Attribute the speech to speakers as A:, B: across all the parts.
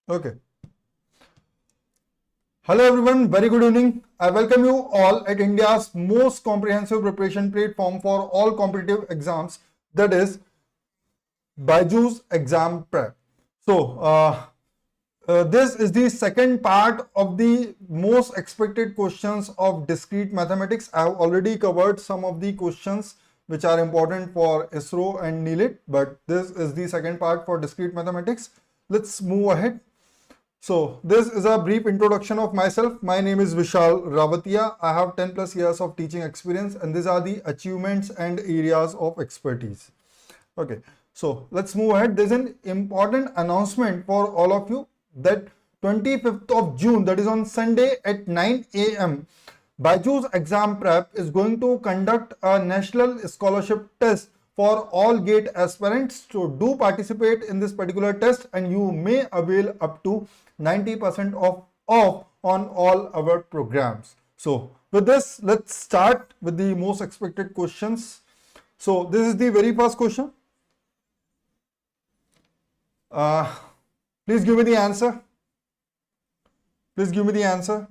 A: Okay. Hello everyone, very good evening. I welcome you all at India's most comprehensive preparation platform for all competitive exams, that is BYJU'S exam prep. This is the second part of the most expected questions of discrete mathematics. I have already covered some of the questions which are important for ISRO and NIELIT, but this is the second part for discrete mathematics. Let's move ahead. So this is a brief introduction of myself. My name is Vishal Ravatia. I have 10 plus years of teaching experience and these are the achievements and areas of expertise. Okay, so let's move ahead. There's an important announcement for all of you that 25th of June, that is on Sunday at 9 a.m. BYJU'S exam prep is going to conduct a national scholarship test for all GATE aspirants. So do participate in this particular test and you may avail up to 90% off on all our programs. So with this, let's start with the most expected questions. So this is the very first question. Please give me the answer. Please give me the answer.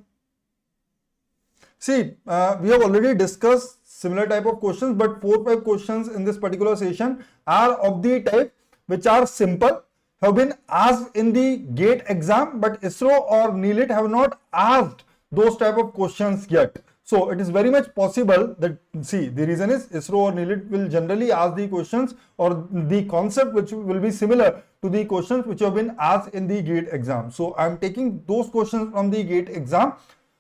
A: See, we have already discussed similar type of questions, but 4-5 questions in this particular session are of the type which are simple, have been asked in the GATE exam, but ISRO or NIELIT have not asked those type of questions yet. So it is very much possible that, see, the reason is ISRO or NIELIT will generally ask the questions or the concept which will be similar to the questions which have been asked in the GATE exam. So I am taking those questions from the GATE exam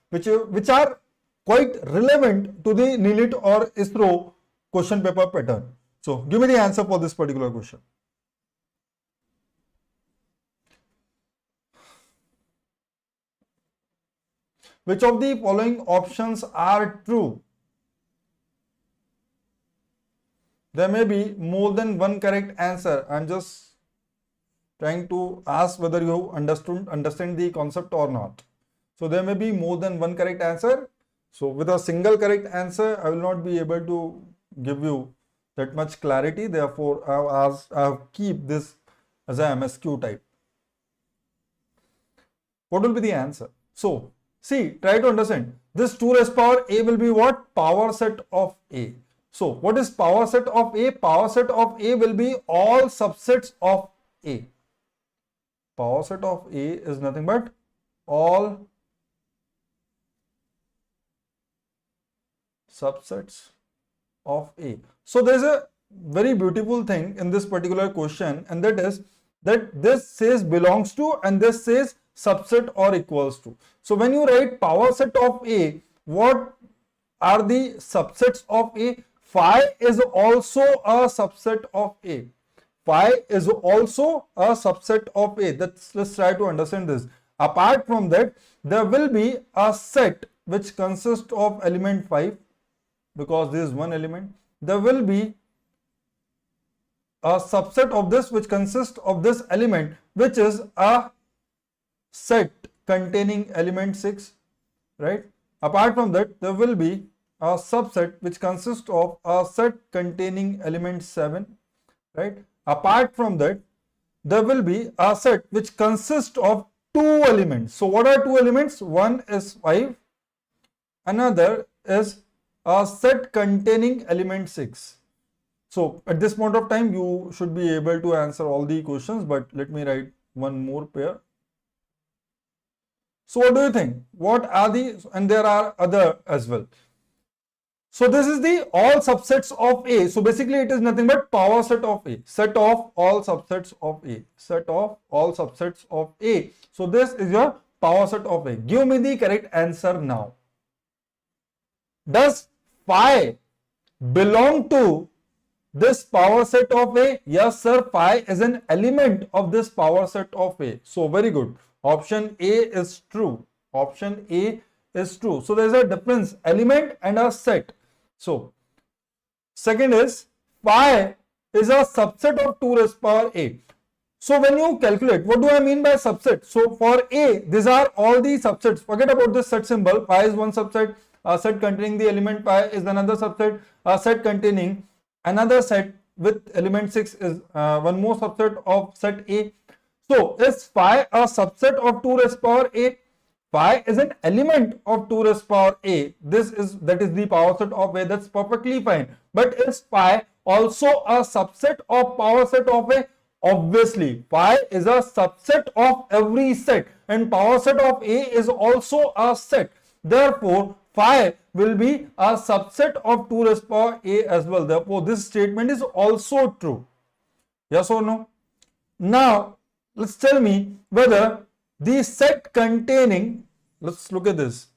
A: which are quite relevant to the NIELIT or ISRO question paper pattern. So give me the answer for this particular question. Which of the following options are true? There may be more than one correct answer. I'm just trying to ask whether you understand the concept or not. So there may be more than one correct answer. So with a single correct answer, I will not be able to give you that much clarity. Therefore, I have keep this as a MSQ type. What will be the answer? So see, try to understand. This 2 raised power A will be what? Power set of A. So what is power set of A? Power set of A will be all subsets of A. Power set of A is nothing but all subsets of A. So there is a very beautiful thing in this particular question, and that is that this says belongs to and this says subset or equals to. So when you write power set of A, what are the subsets of A? Phi is also a subset of A. Phi is also a subset of A. Let's try to understand this. Apart from that, there will be a set which consists of element 5, because this is one element. There will be a subset of this which consists of this element, which is a set containing element 6, right? Apart from that, there will be a subset which consists of a set containing element 7, right? Apart from that, there will be a set which consists of 2 elements. So what are 2 elements? One is 5, another is a set containing element 6. So at this point of time, you should be able to answer all the questions, but let me write one more pair. So what do you think? What are the, and there are other as well. So this is the all subsets of A. So basically it is nothing but power set of A. Set of all subsets of A. Set of all subsets of A. So this is your power set of A. Give me the correct answer now. Does phi belong to this power set of A? Yes sir, phi is an element of this power set of A. So very good. Option A is true. Option A is true. So there is a difference, element and a set. So second is phi is a subset of 2 raised power A. So when you calculate, what do I mean by subset? So for A, these are all the subsets. Forget about this set symbol. Phi is one subset. A set containing the element pi is another subset. A set containing another set with element 6 is one more subset of set A. So is phi a subset of 2 raised power a? Phi is an element of 2 raised power a. That is the power set of a. That's perfectly fine. But is phi also a subset of power set of a? Obviously, phi is a subset of every set, and power set of a is also a set. Therefore, phi will be a subset of 2 raised power a as well. Therefore, this statement is also true. Yes or no? Now, let's tell me whether the set containing, let's look at this,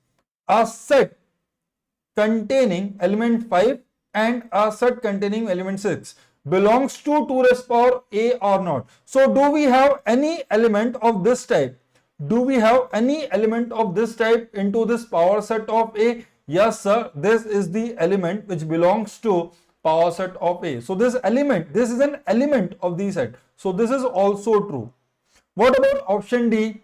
A: a set containing element 5 and a set containing element 6 belongs to 2 raised power a or not. So, do we have any element of this type? Do we have any element of this type into this power set of a? Yes, sir. This is the element which belongs to power set of a. So, this is an element of the set. So, this is also true. What about option D?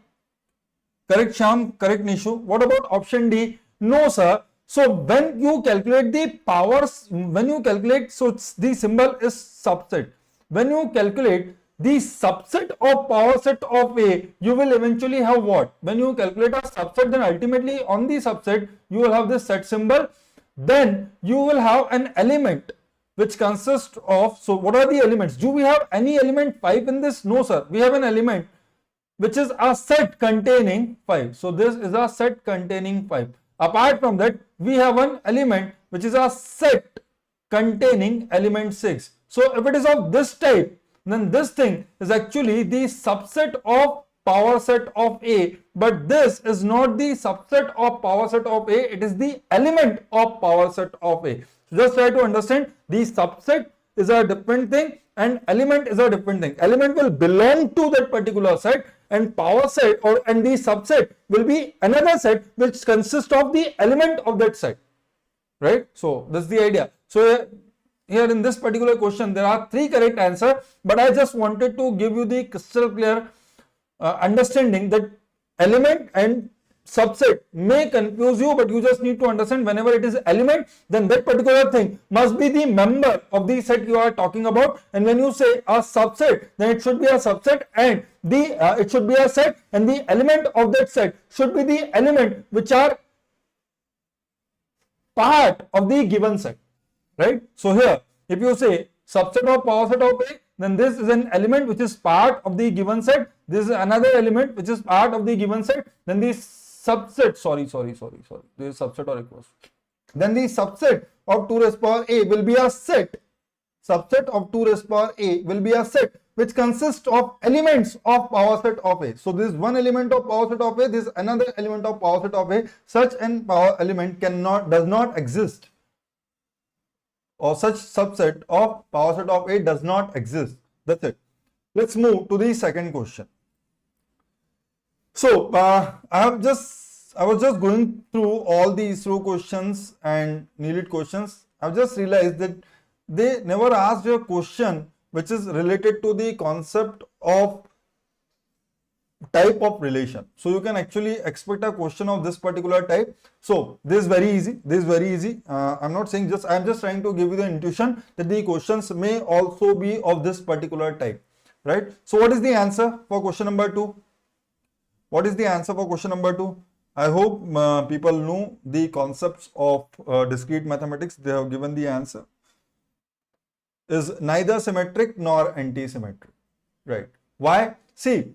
A: Correct, Sham, correct, Nishu. What about option D? No, sir. So, when you calculate the powers, so the symbol is subset. When you calculate the subset of power set of A, you will eventually have what? When you calculate a subset, then ultimately on the subset, you will have this set symbol. Then you will have an element which consists of, so what are the elements? Do we have any element 5 in this? No, sir. We have an element which is a set containing 5. So, this is a set containing 5. Apart from that, we have one element which is a set containing element 6. So, if it is of this type, then this thing is actually the subset of power set of A, but this is not the subset of power set of A, it is the element of power set of A. So, just try to understand, the subset is a different thing and element is a different thing. Element will belong to that particular set, and power set and the subset will be another set which consists of the element of that set, right? So, that's the idea. So, here in this particular question, there are 3 correct answers, but I just wanted to give you the crystal clear understanding that element and subset may confuse you, but you just need to understand whenever it is element, then that particular thing must be the member of the set you are talking about. And when you say a subset, then it should be a subset and it should be a set, and the element of that set should be the element which are part of the given set, right? So, here if you say subset of power set of A, then this is an element which is part of the given set. This is another element which is part of the given set. Then the subset, this is subset or equals. Then the subset of 2 raised power A will be a set. Subset of 2 raised power A will be a set which consists of elements of power set of A. So, this is one element of power set of A, this is another element of power set of A. Such an power element does not exist, or such subset of power set of A does not exist. That's it. Let's move to the second question. So, I was just going through all the ISRO questions and NIELIT questions. I've just realized that they never asked a question which is related to the concept of type of relation. So, you can actually expect a question of this particular type. So, this is very easy. I'm not saying I'm just trying to give you the intuition that the questions may also be of this particular type, right? So, what is the answer for question number 2? What is the answer for question number 2? I hope people know the concepts of discrete mathematics. They have given the answer. Is neither symmetric nor anti-symmetric, right? Why? See,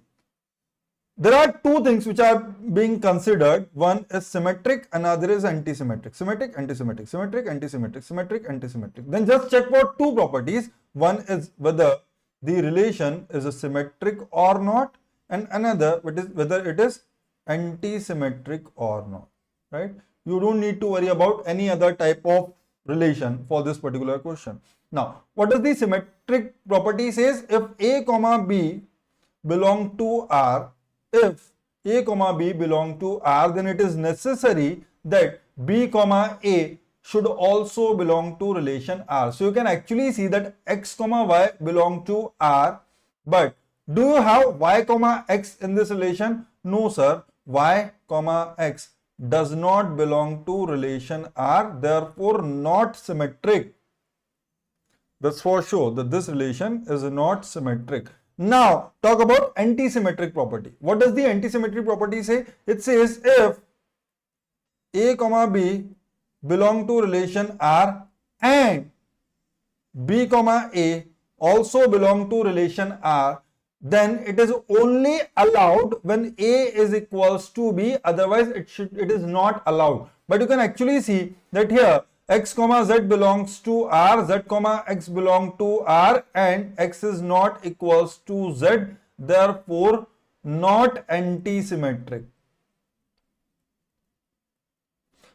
A: there are 2 things which are being considered. One is symmetric, another is anti-symmetric. Symmetric, anti-symmetric, symmetric, anti-symmetric, symmetric, anti-symmetric. Then just check for 2 properties. One is whether the relation is a symmetric or not, and another whether it is anti-symmetric or not, right? You don't need to worry about any other type of relation for this particular question. Now, what does the symmetric property says? If A comma B belong to R, if A comma B belong to R, then it is necessary that B comma A should also belong to relation R. So, you can actually see that X comma Y belong to R, but do you have Y comma X in this relation? No, sir. Y comma X does not belong to relation R, therefore not symmetric. That's for sure that this relation is not symmetric. Now talk about anti-symmetric property. What does the anti-symmetric property say? It says if A comma B belong to relation R and B comma A also belong to relation R, then it is only allowed when A is equals to B, otherwise it is not allowed. But you can actually see that here x comma z belongs to R, z comma x belong to R, and x is not equals to z, therefore not anti-symmetric.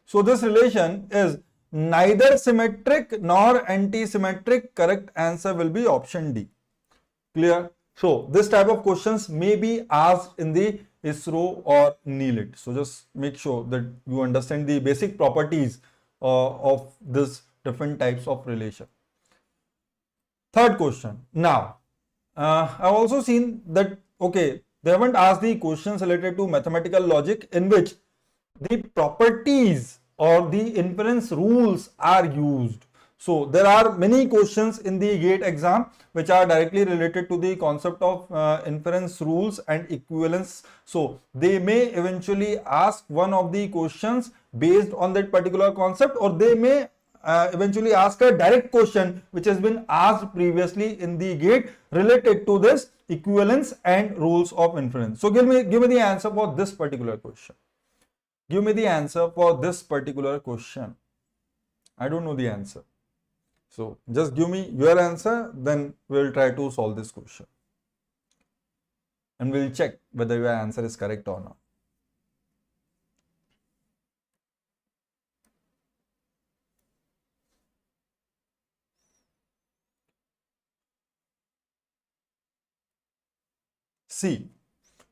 A: So this relation is neither symmetric nor anti-symmetric. Correct answer will be option D. Clear? So this type of questions may be asked in the ISRO or NIELIT. So just make sure that you understand the basic properties of this different types of relation. Third question. Now, I've also seen that, okay, they haven't asked the questions related to mathematical logic in which the properties or the inference rules are used. So there are many questions in the GATE exam which are directly related to the concept of inference rules and equivalence. So they may eventually ask one of the questions based on that particular concept, or they may eventually ask a direct question which has been asked previously in the GATE related to this equivalence and rules of inference. So give me the answer for this particular question. Give me the answer for this particular question. I don't know the answer. So just give me your answer, then we'll try to solve this question. And we'll check whether your answer is correct or not. C.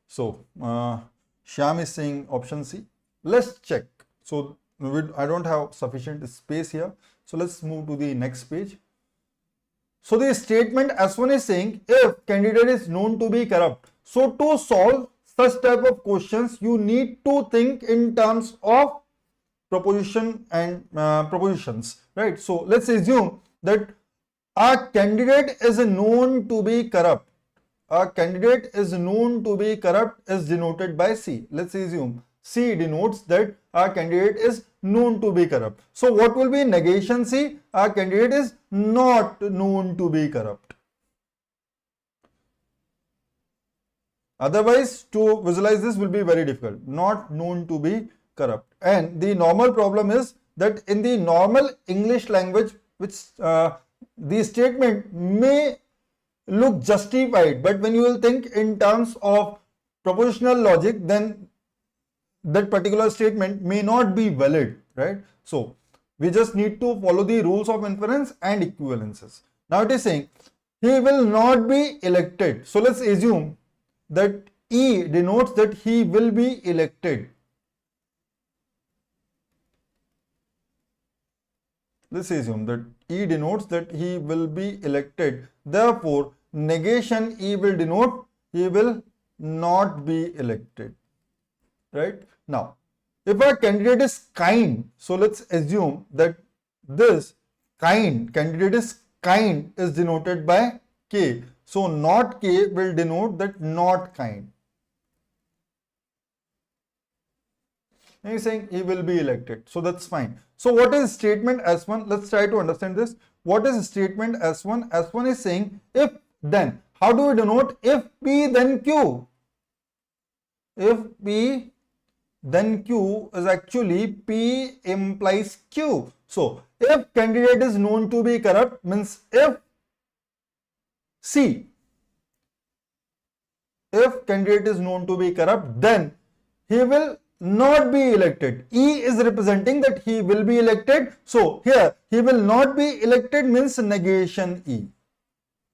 A: So Shyam is saying option C. Let's check. So I don't have sufficient space here. So let's move to the next page. So the statement S1 is saying if candidate is known to be corrupt. So to solve such type of questions, you need to think in terms of proposition and propositions, right? So let's assume that a candidate is known to be corrupt. A candidate is known to be corrupt is denoted by C. Let's assume C denotes that a candidate is known to be corrupt. So what will be negation C? A candidate is not known to be corrupt. Otherwise, to visualize this will be very difficult. Not known to be corrupt. And the normal problem is that in the normal English language, which the statement may look justified, but when you will think in terms of propositional logic, then that particular statement may not be valid, right? So we just need to follow the rules of inference and equivalences. Now it is saying he will not be elected. So let's assume that E denotes that he will be elected. Let's assume that E denotes that he will be elected. Therefore, negation E will denote he will not be elected. Right? Now, if a candidate is kind, so let's assume that this candidate is kind is denoted by K. So not K will denote that not kind. And he's saying he will be elected. So that's fine. So what is statement S1? Let's try to understand this. What is statement S1? S1 is saying if then. How do we denote if P then Q? If P then Q is actually P implies Q. So if candidate is known to be corrupt means if candidate is known to be corrupt, then he will not be elected. E is representing that he will be elected. So here he will not be elected means negation E.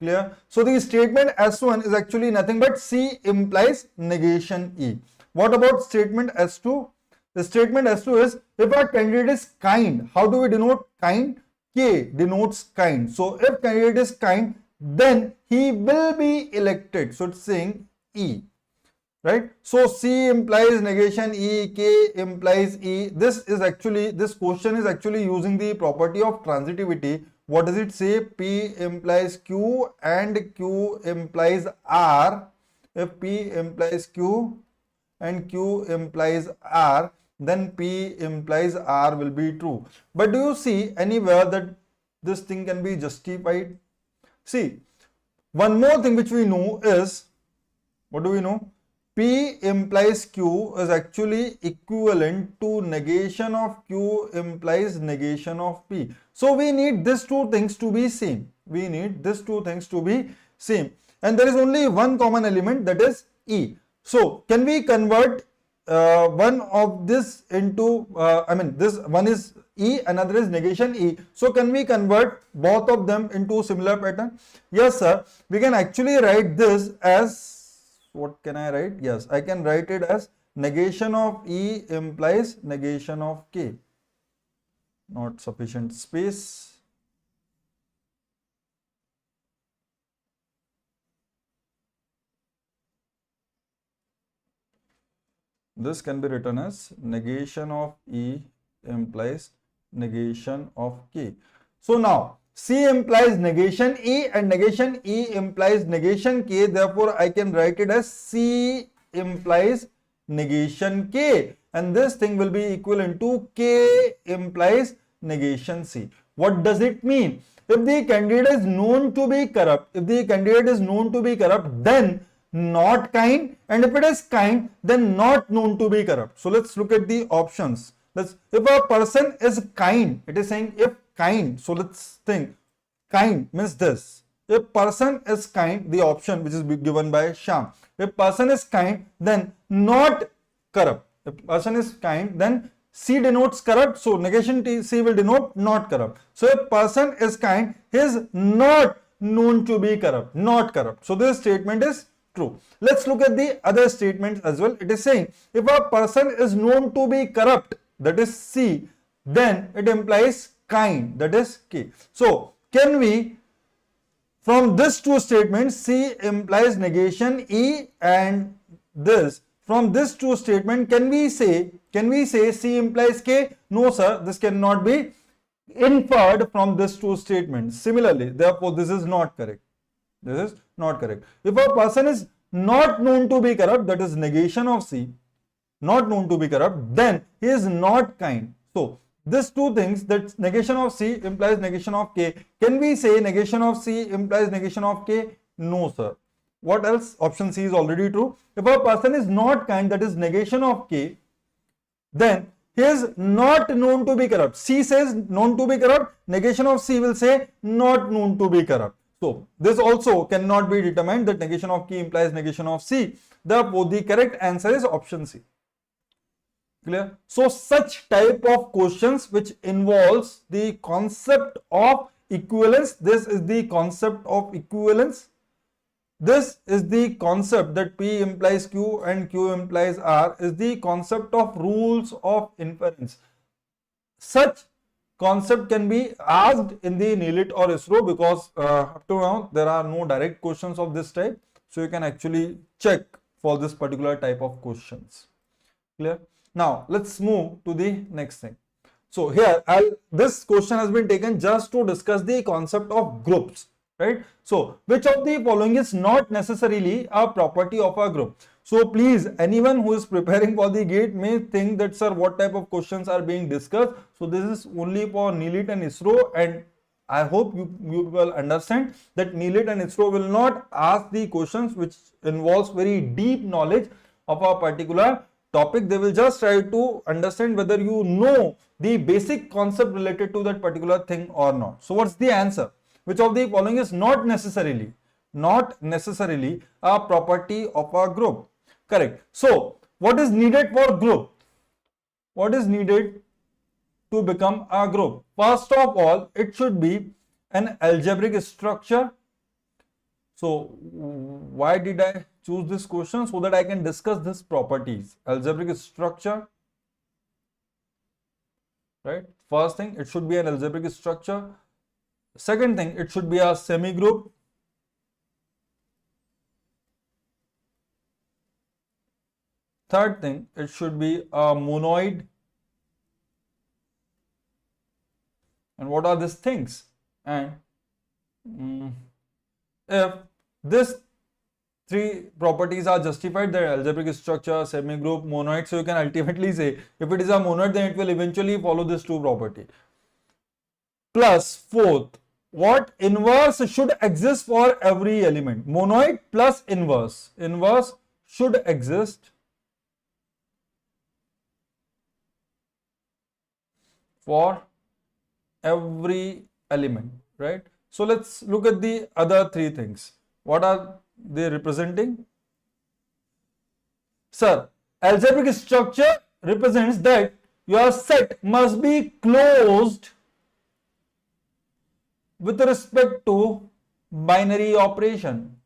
A: Clear? So the statement S1 is actually nothing but C implies negation E. What about statement S2? The statement S2 is if a candidate is kind. How do we denote kind? K denotes kind. So if candidate is kind, then he will be elected. So it's saying E. Right? So C implies negation E, K implies E. This question is actually using the property of transitivity, what does it say? P implies Q and Q implies R. If P implies Q and Q implies R, then P implies R will be true. But do you see anywhere that this thing can be justified? See, one more thing which we know is, what do we know? P implies Q is actually equivalent to negation of Q implies negation of P. So we need these two things to be same. We need these two things to be same. And there is only one common element, that is E. So can we convert one of this into, this one is E, another is negation E. So can we convert both of them into similar pattern? Yes, sir. We can actually write this as, what can I write? Yes, I can write it as negation of E implies negation of K. Not sufficient space. This can be written as negation of E implies negation of K. So now C implies negation E and negation E implies negation K. Therefore, I can write it as C implies negation K. And this thing will be equivalent to K implies negation C. What does it mean? If the candidate is known to be corrupt, then not kind, and if it is kind, then not known to be corrupt. So let's look at the options. If a person is kind, it is saying if kind. So let's think. Kind means this. If person is kind, the option which is given by Sham. If person is kind, then not corrupt. If person is kind, then C denotes corrupt. So negation C will denote not corrupt. So if person is kind, he is not known to be corrupt. Not corrupt. So this statement is true. Let's look at the other statements as well. It is saying if a person is known to be corrupt, that is C, then it implies kind, that is K. So can we, from these two statements, C implies negation E and this, from this two statement, can we say C implies K? No, sir, this cannot be inferred from these two statements. Similarly, therefore, this is not correct. This is not correct. If a person is not known to be corrupt, that is negation of C, not known to be corrupt, then he is not kind. So these two things, that negation of C implies negation of K. Can we say negation of C implies negation of K? No, sir. What else? Option C is already true. If a person is not kind, that is negation of K, then he is not known to be corrupt. C says known to be corrupt. Negation of C will say not known to be corrupt. So this also cannot be determined that negation of K implies negation of C. Therefore, the correct answer is option C. Clear? So such type of questions which involves the concept of equivalence. This is the concept of equivalence. This is the concept that P implies Q and Q implies R is the concept of rules of inference. Such concept can be asked in the NIELIT or ISRO because up to now there are no direct questions of this type. So you can actually check for this particular type of questions. Clear? Now let's move to the next thing. So here this question has been taken just to discuss the concept of groups, right? So which of the following is not necessarily a property of a group? So please, anyone who is preparing for the GATE may think that, sir, what type of questions are being discussed? So this is only for NIELIT and ISRO, and I hope you will understand that NIELIT and ISRO will not ask the questions which involves very deep knowledge of a particular topic. They will just try to understand whether you know the basic concept related to that particular thing or not. So what's the answer? Which of the following is not necessarily a property of a group? Correct. So what is needed for group? What is needed to become a group? First of all, it should be an algebraic structure. So why did I choose this question? So that I can discuss these properties. Algebraic structure, right? First thing, it should be an algebraic structure. Second thing, it should be a semi-group. Third thing, it should be a monoid. And what are these things? and if this three properties are justified, that algebraic structure, semi-group, monoid, so you can ultimately say if it is a monoid, then it will eventually follow this two property. Plus fourth, what inverse should exist for every element? Monoid plus inverse. Inverse should exist for every element, right? So let's look at the other three things. What are they representing? Sir, algebraic structure represents that your set must be closed with respect to binary operation.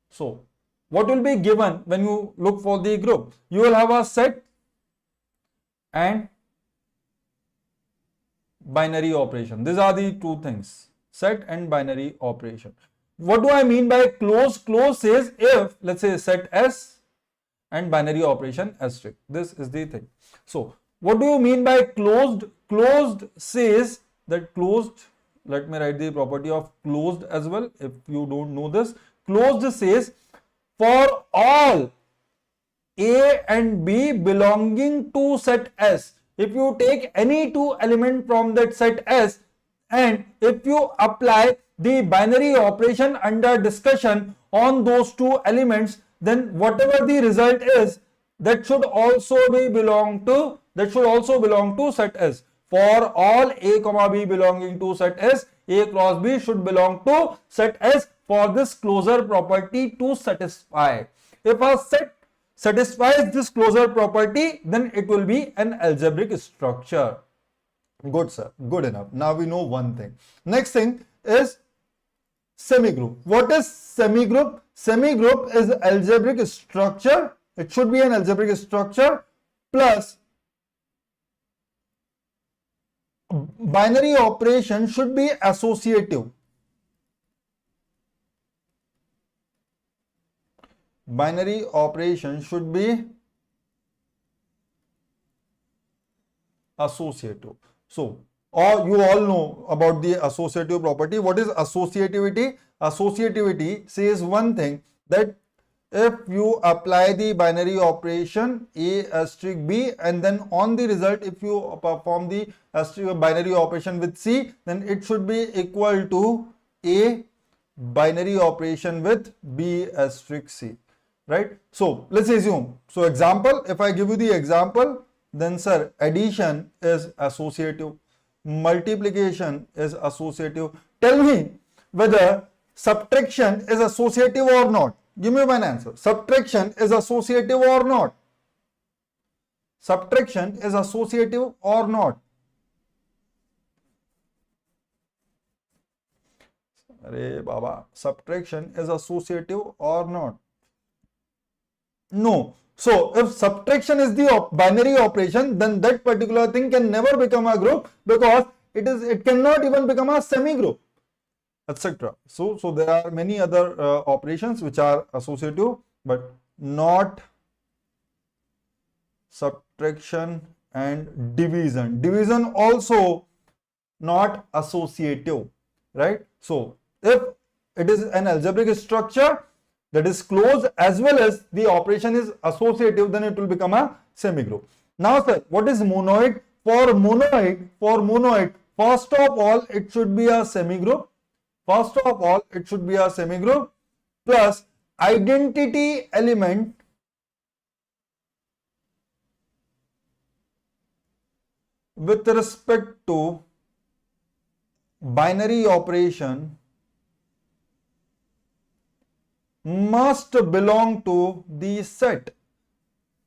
A: So, what will be given when you look for the group? You will have a set and binary operation. These are the two things, set and binary operation. What do I mean by close? Close says if, let's say, set S and binary operation asterisk. This is the thing. So, what do you mean by closed? Closed says that closed, let me write the property of closed as well if you don't know this. Closed says for all A and B belonging to set S. If you take any two element from that set S and if you apply the binary operation under discussion on those two elements, then whatever the result is, that should also belong to set S. For all A comma B belonging to set S, A cross B should belong to set S for this closure property to satisfy. If a set satisfies this closure property, then it will be an algebraic structure. Good, sir. Good enough. Now we know one thing. Next thing is semigroup. What is semigroup? Semigroup is algebraic structure. It should be an algebraic structure plus binary operation should be associative. Binary operation should be associative. So, or you all know about the associative property. What is associativity? Associativity says one thing, that if you apply the binary operation A asterisk B and then on the result if you perform the binary operation with C, then it should be equal to A binary operation with B asterisk C, right? So let's assume, so example, if I give you the example, then sir, addition is associative, multiplication is associative. Tell me whether subtraction is associative or not. Give me one answer. Subtraction is associative or not? Subtraction is associative or not? Arey Baba, subtraction is associative or not? No. So, if subtraction is the binary operation, then that particular thing can never become a group because it cannot even become a semi-group, etc. So there are many other operations which are associative, but not subtraction and division. Division also not associative, right? So if it is an algebraic structure that is closed as well as the operation is associative, then it will become a semi-group. Now sir, what is monoid? For monoid, first of all, it should be a semi-group. First of all, it should be a semi-group plus identity element with respect to binary operation must belong to the set,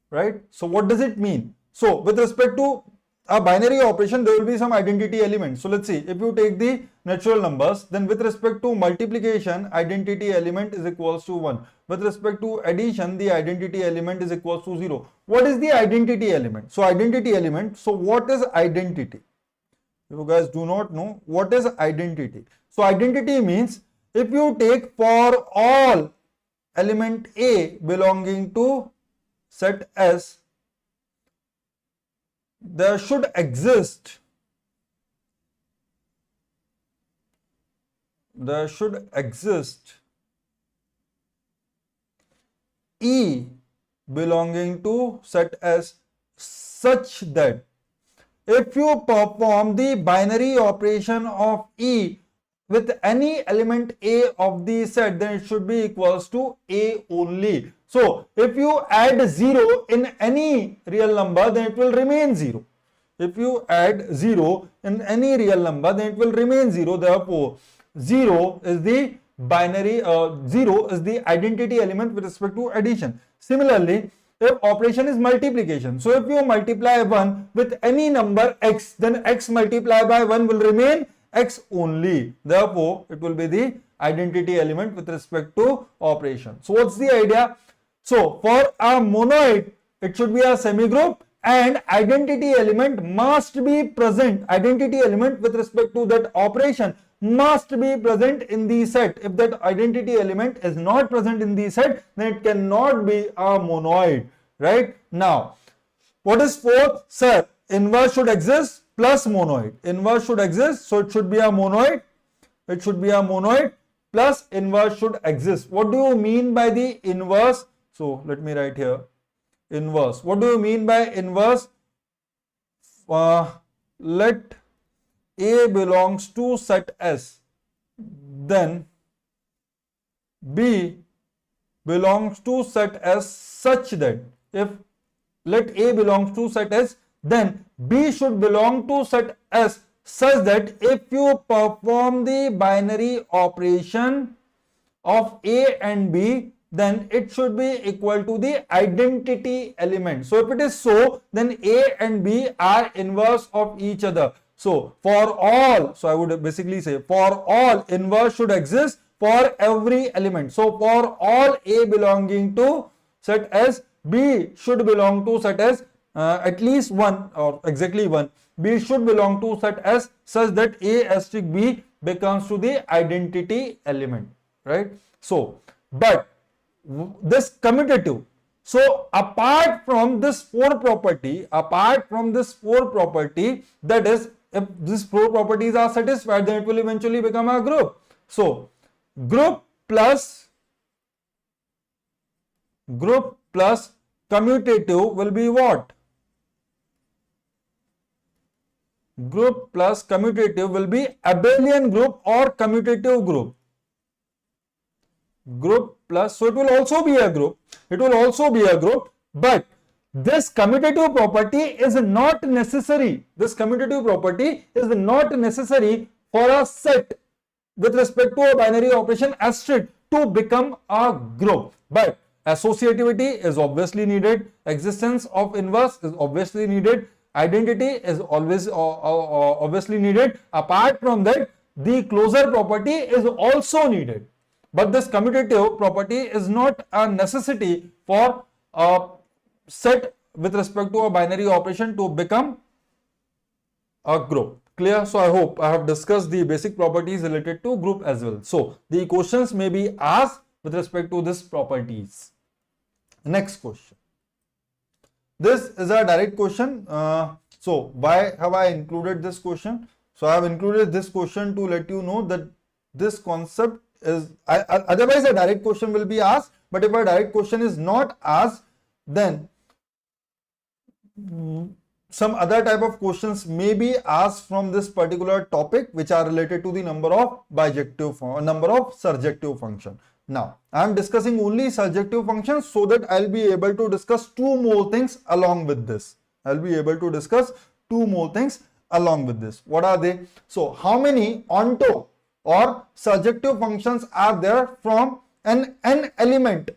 A: right? So what does it mean? So with respect to a binary operation, there will be some identity element. So let's see, if you take the natural numbers, then with respect to multiplication, identity element is equals to 1. With respect to addition, the identity element is equals to 0. What is the identity element? So identity element, so what is identity? If you guys do not know, what is identity? So identity means if you take for all element A belonging to set S, there should exist there should exist E belonging to set S such that if you perform the binary operation of E with any element A of the set, then it should be equals to A only. So if you add 0 in any real number, then it will remain 0. If you add 0 in any real number, then it will remain 0. Therefore, 0 is the binary, 0 is the identity element with respect to addition. Similarly, if operation is multiplication, so if you multiply 1 with any number x, then x multiplied by 1 will remain x only. Therefore, it will be the identity element with respect to operation. So what's the idea? So for a monoid, it should be a semigroup and identity element must be present. Identity element with respect to that operation must be present in the set. If that identity element is not present in the set, then it cannot be a monoid. Right? Now, what is fourth? Sir, inverse should exist plus monoid. Inverse should exist, so it should be a monoid. It should be a monoid plus inverse should exist. What do you mean by the inverse? So let me write here. Inverse. What do you mean by inverse? Let A belongs to set S, then B belongs to set S such that if let A belongs to set S, then B should belong to set S such that if you perform the binary operation of A and B, then it should be equal to the identity element. So if it is so, then A and B are inverse of each other. So for all, so I would basically say for all, inverse should exist for every element. So for all A belonging to set S, B should belong to set S at least one or exactly one. B should belong to set S such that A asterisk B becomes to the identity element, right? So, but this commutative. So apart from this four property, that is, if these four properties are satisfied, then it will eventually become a group. So group plus commutative will be what? Group plus commutative will be abelian group or commutative group. Group plus, so it will also be a group. But this commutative property is not necessary. For a set with respect to a binary operation asterisk to become a group. But associativity is obviously needed. Existence of inverse is obviously needed. Identity is always obviously needed. Apart from that, the closure property is also needed. But this commutative property is not a necessity for a set with respect to a binary operation to become a group. Clear? So I hope I have discussed the basic properties related to group as well. So the questions may be asked with respect to these properties. Next question. This is a direct question. So why have I included this question? So I have included this question to let you know that this concept is, otherwise a direct question will be asked, but if a direct question is not asked, then some other type of questions may be asked from this particular topic, which are related to the number of surjective function. Now I am discussing only surjective functions so that I'll be able to discuss two more things along with this. What are they? So how many onto or surjective functions are there from an n element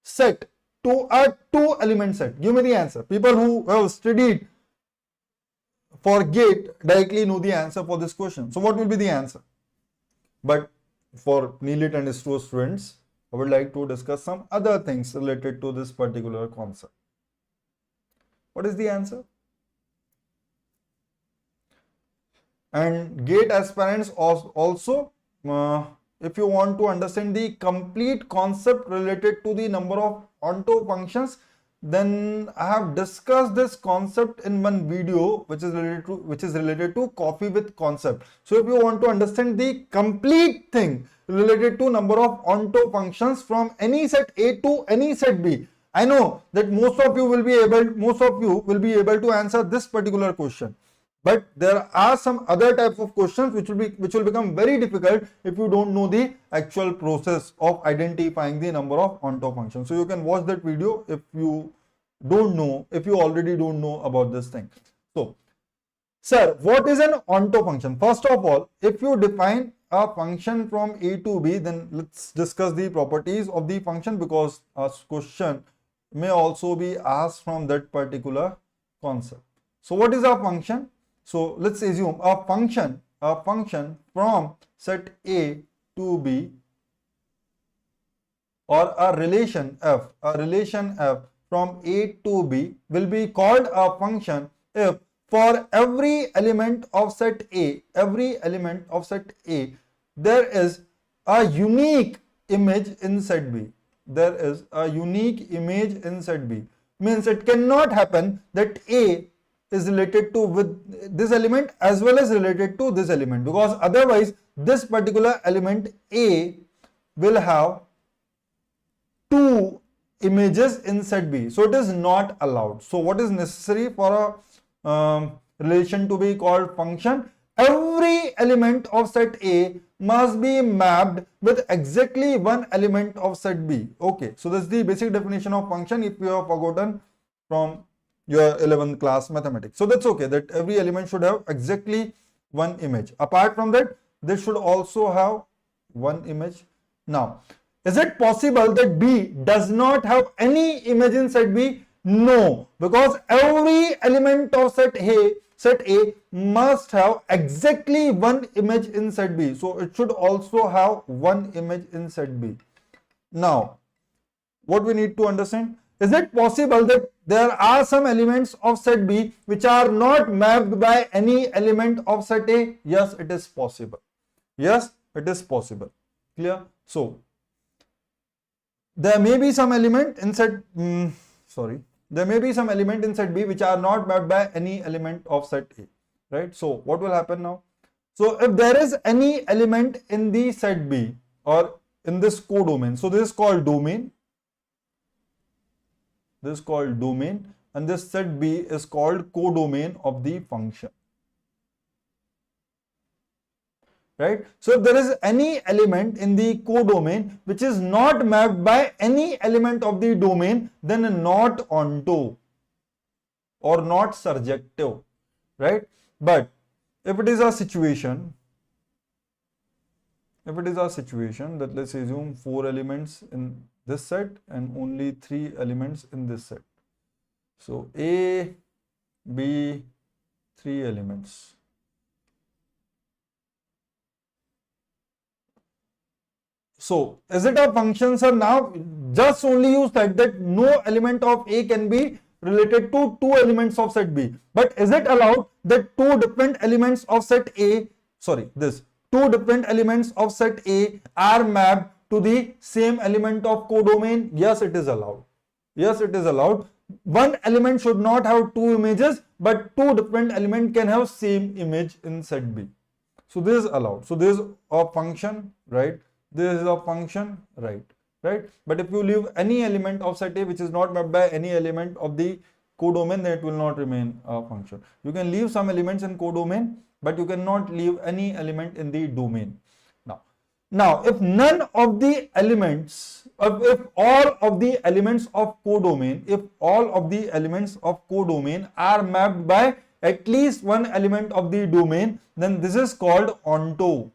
A: set to a 2 element set? Give me the answer. People who have studied for GATE directly know the answer for this question. So what will be the answer? But for NIELIT and ISRO students, I would like to discuss some other things related to this particular concept. What is the answer? And GATE aspirants also, if you want to understand the complete concept related to the number of onto functions, then I have discussed this concept in one video which is related to coffee with concept. So if you want to understand the complete thing related to number of onto functions from any set A to any set B, I know that most of you will be able to answer this particular question. But there are some other type of questions which will become very difficult if you don't know the actual process of identifying the number of onto functions. So you can watch that video if you already don't know about this thing. So, sir, what is an onto function? First of all, if you define a function from A to B, then let's discuss the properties of the function, because a question may also be asked from that particular concept. So what is a function? So let's assume a function from set A to B, or a relation f from A to B will be called a function if for every element of set A, there is a unique image in set B. There is a unique image in set B. Means it cannot happen that A is related to with this element as well as related to this element, because otherwise this particular element A will have two images in set B. So it is not allowed. So what is necessary for a relation to be called function? Every element of set A must be mapped with exactly one element of set B. Okay, so that's the basic definition of function if you have forgotten from your 11th class mathematics. So that's okay, that every element should have exactly one image. Apart from that, this should also have one image. Now, is it possible that B does not have any image in set B? No, because every element of set A must have exactly one image in set B. So it should also have one image in set B. Now, what we need to understand, is it possible that there are some elements of set B which are not mapped by any element of set A? Yes, it is possible. Yes, it is possible. Clear? So, there may be some element in set, there may be some element in set B which are not mapped by any element of set A, right? So, what will happen now? So, if there is any element in the set B or in this codomain, so this is called domain. This is called domain, and this set B is called codomain of the function. Right? So if there is any element in the codomain which is not mapped by any element of the domain, then not onto or not surjective, right? But if it is a situation that let's assume 4 elements in this set and only 3 elements in this set. So A, B, 3 elements. So is it a function, sir? Now just only you said that no element of A can be related to 2 elements of set B. But is it allowed that 2 different elements of set A, 2 different elements of set A are mapped to the same element of codomain? Yes, it is allowed. Yes, it is allowed. One element should not have 2 images, but 2 different elements can have same image in set B. So this is allowed. So this is a function, right? This is a function, right? But if you leave any element of set A which is not mapped by any element of the codomain, then it will not remain a function. You can leave some elements in codomain, but you cannot leave any element in the domain. Now, if none of the elements, if all of the elements of codomain, are mapped by at least one element of the domain, then this is called onto.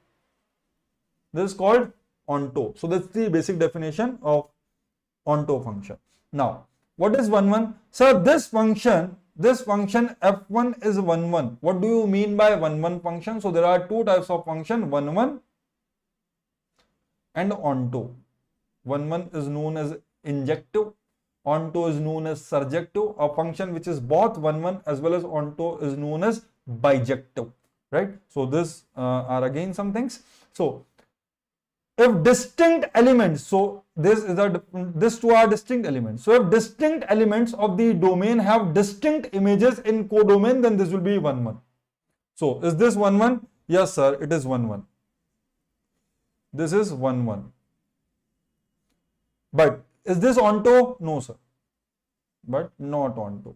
A: This is called onto. So that's the basic definition of onto function. Now, what is 1, 1? So this function f1 is 1, 1. What do you mean by 1, 1 function? So there are 2 types of function, 1, 1 and onto. 1, 1 is known as injective, onto is known as surjective. A function which is both 1, 1 as well as onto is known as bijective, right? So this are again some things. So if distinct elements, so these two are distinct elements. So if distinct elements of the domain have distinct images in codomain, then this will be 1, 1. So is this 1, 1? Yes, sir, it is 1, 1. This is 1, 1. But is this onto? No, sir. But not onto.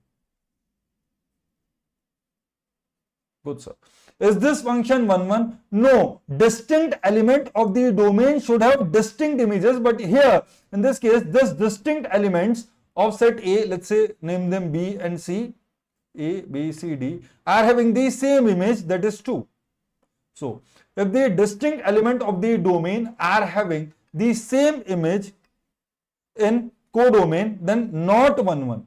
A: Good, sir. Is this function 1, 1? No. Distinct element of the domain should have distinct images. But here, in this case, this distinct elements of set A, let's say, name them B and C, A, B, C, D, are having the same image, that is 2. So, if the distinct element of the domain are having the same image in codomain, then not 1, 1.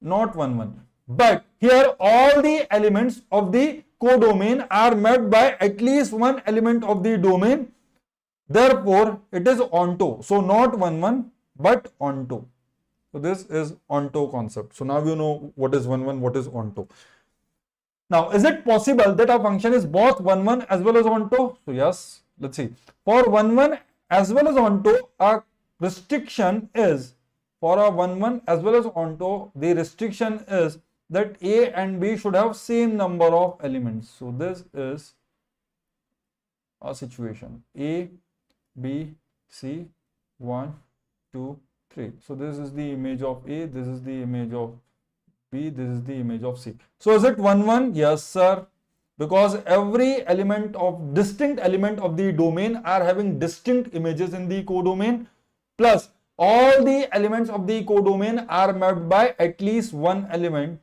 A: Not 1, 1. But here all the elements of the codomain are mapped by at least one element of the domain. Therefore, it is onto. So not 1, 1, but onto. So this is onto concept. So now you know what is 1, 1, what is onto. Now, is it possible that a function is both 1, 1 as well as onto? So yes, let's see. For 1, 1 as well as onto, a restriction is, for a 1, 1 as well as onto, the restriction is that A and B should have same number of elements. So this is a situation. A, B, C, 1, 2, 3. So this is the image of A, this is the image of B, this is the image of C. So is it 1, 1? Yes, sir. Because every element of distinct element of the domain are having distinct images in the codomain, plus all the elements of the codomain are mapped by at least one element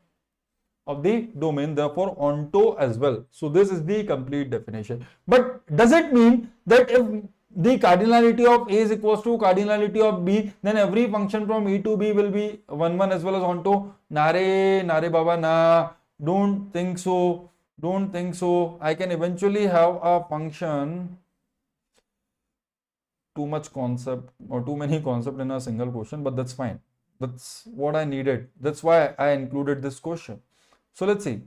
A: of the domain, therefore onto as well. So this is the complete definition. But does it mean that if the cardinality of A is equals to cardinality of B, then every function from A to B will be 1, 1 as well as onto? Nare baba, na, don't think so. Don't think so. I can eventually have a function, too much concept or too many concept in a single question, but that's fine. That's what I needed. That's why I included this question. So let's see.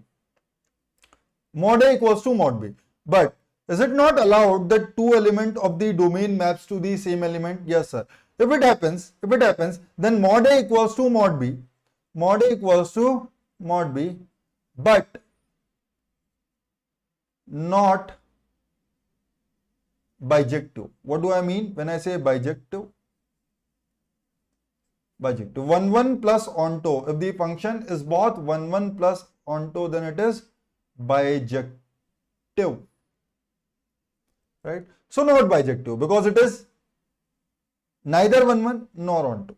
A: Mod A equals to mod B. But is it not allowed that two element of the domain maps to the same element? Yes, sir. If it happens, then mod A equals to mod B. Mod A equals to mod B, but not bijective. What do I mean when I say bijective? Bijective. 1, 1 plus onto. If the function is both 1, 1 plus onto, then it is bijective. Right? So not bijective because it is neither 1, 1 nor onto.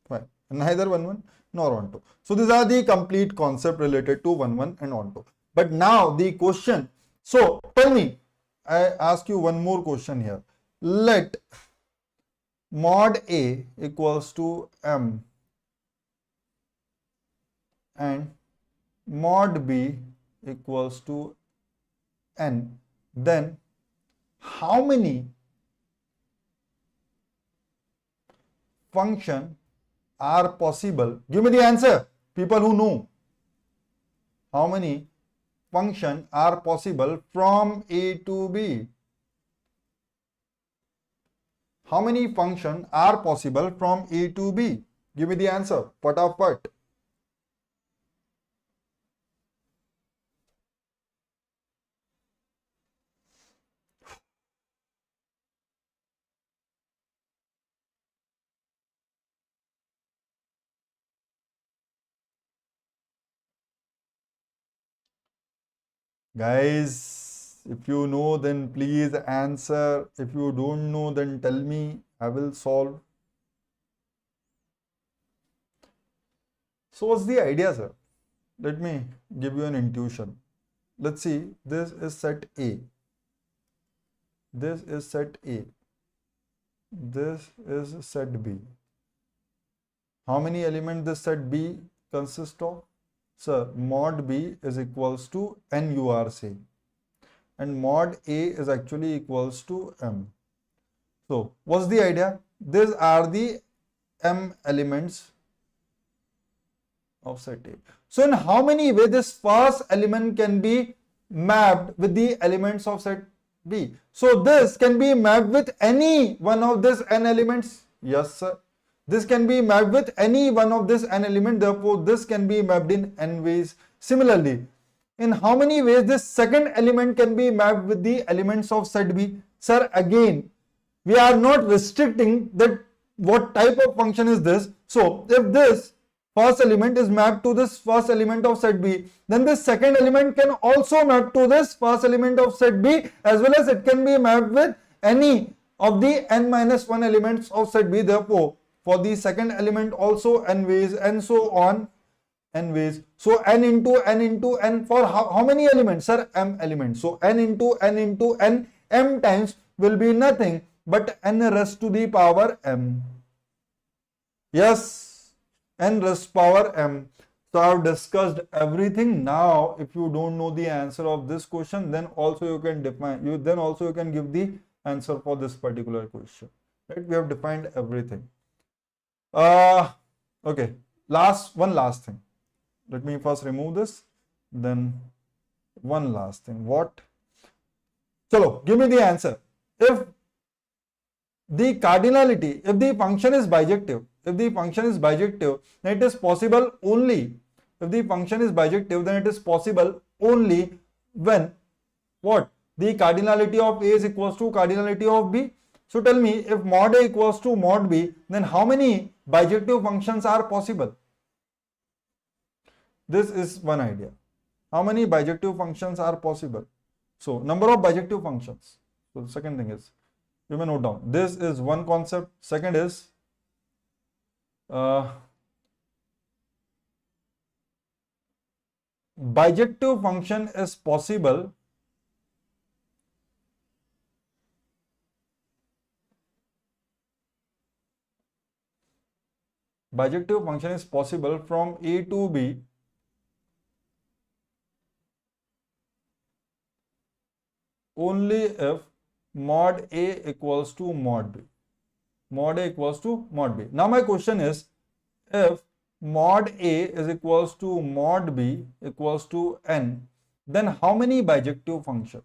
A: Right. Neither 1, 1 nor onto. So these are the complete concept related to 1, 1 and onto. But now the question, so tell me, I ask you one more question here. Let mod A equals to M and mod B equals to N. Then how many functions are possible? Give me the answer, people who know. How many functions are possible from A to B? How many functions are possible from A to B? Give me the answer. Patafat. Guys, if you know, then please answer. If you don't know, then tell me. I will solve. So what's the idea, sir? Let me give you an intuition. Let's see. This is set A. This is set A. This is set B. How many elements this set B consists of? Sir, mod B is equals to N you are saying, and mod A is actually equals to M. So, what's the idea? These are the M elements of set A. So, in how many ways this first element can be mapped with the elements of set B. So this can be mapped with any one of these n elements. Yes, sir. This can be mapped with any one of this n element. Therefore, this can be mapped in n ways. Similarly, in how many ways this second element can be mapped with the elements of set B? Sir, again, we are not restricting that what type of function is this. So, if this first element is mapped to this first element of set B, then this second element can also map to this first element of set B, as well as it can be mapped with any of the n minus 1 elements of set B. Therefore, for the second element also n ways, and so on n ways. So n into n for how many elements? Sir, m elements. So n into n, m times will be nothing but n raised to the power m. Yes, n raised power m. So I have discussed everything. Now, if you don't know the answer of this question, then also you can define. Then also you can give the answer for this particular question. Right? We have defined everything. Okay. One last thing. Let me first remove this. Then one last thing. What? Chalo, give me the answer. If the cardinality, if the function is bijective, then it is possible only. If the function is bijective, then it is possible only when what? The cardinality of A is equals to cardinality of B. So tell me, if mod A equals to mod B, then how many bijective functions are possible? This is one idea. How many bijective functions are possible? So number of bijective functions. So the second thing is, you may note down. This is one concept. Second is bijective function is possible from A to B only if mod A equals to mod B. Mod A equals to mod B. Now my question is, if mod A is equals to mod B equals to n, then how many bijective functions?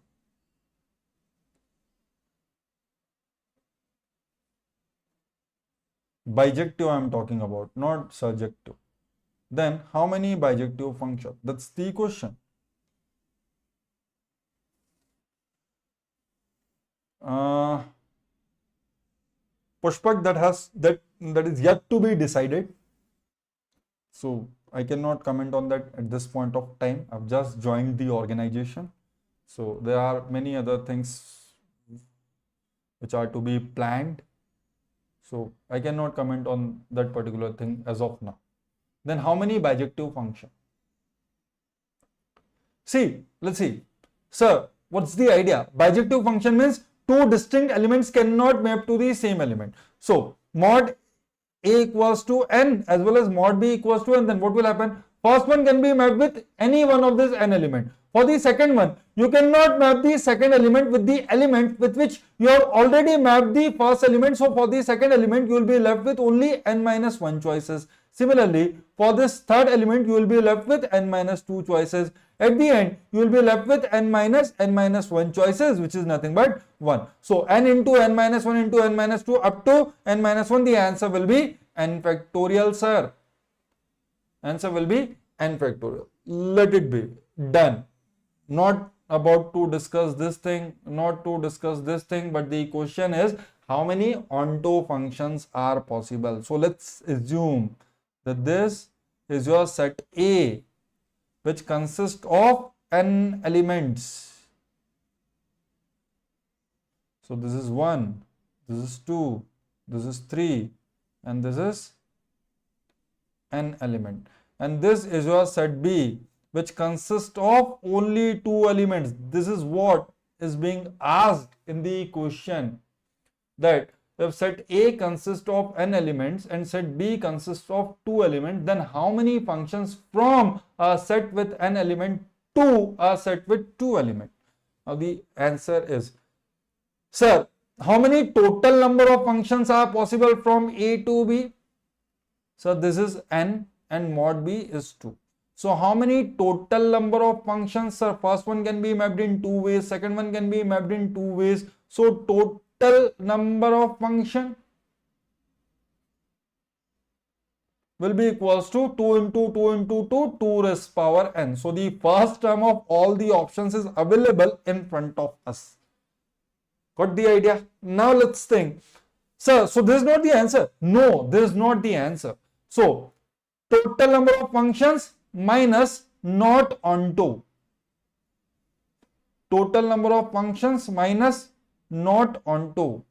A: Bijective I am talking about, not surjective. Then how many bijective functions? That's the question. Pushpak, that is yet to be decided. So I cannot comment on that at this point of time. I've just joined the organization. So there are many other things which are to be planned. So I cannot comment on that particular thing as of now. Then how many bijective functions? See, let's see. Sir, what's the idea? Bijective function means two distinct elements cannot map to the same element. So mod A equals to n as well as mod B equals to n, then what will happen? First one can be mapped with any one of this n element. For the second one, you cannot map the second element with the element with which you have already mapped the first element. So for the second element, you will be left with only n minus 1 choices. Similarly, for this third element, you will be left with n minus 2 choices. At the end, you will be left with n minus 1 choices, which is nothing but 1. So n into n minus 1 into n minus 2 up to n minus 1, the answer will be n factorial, sir. Answer will be n factorial. Let it be done. Not about to discuss this thing, but the question is, how many onto functions are possible? So let's assume that this is your set A, which consists of n elements. So this is 1, this is 2, this is 3, and this is n element. And this is your set B, which consists of only 2 elements. This is what is being asked in the question, that if set A consists of n elements and set B consists of 2 elements, then how many functions from a set with n element to a set with 2 elements? Now the answer is, sir, how many total number of functions are possible from A to B? So this is n and mod B is 2. So how many total number of functions, sir? First one can be mapped in two ways, second one can be mapped in two ways. So total number of function will be equals to 2 into 2 into 2, 2 raised power n. So the first term of all the options is available in front of us. Got the idea? Now let's think. Sir, so this is not the answer. No, this is not the answer. So total number of functions minus not onto. Total number of functions minus not onto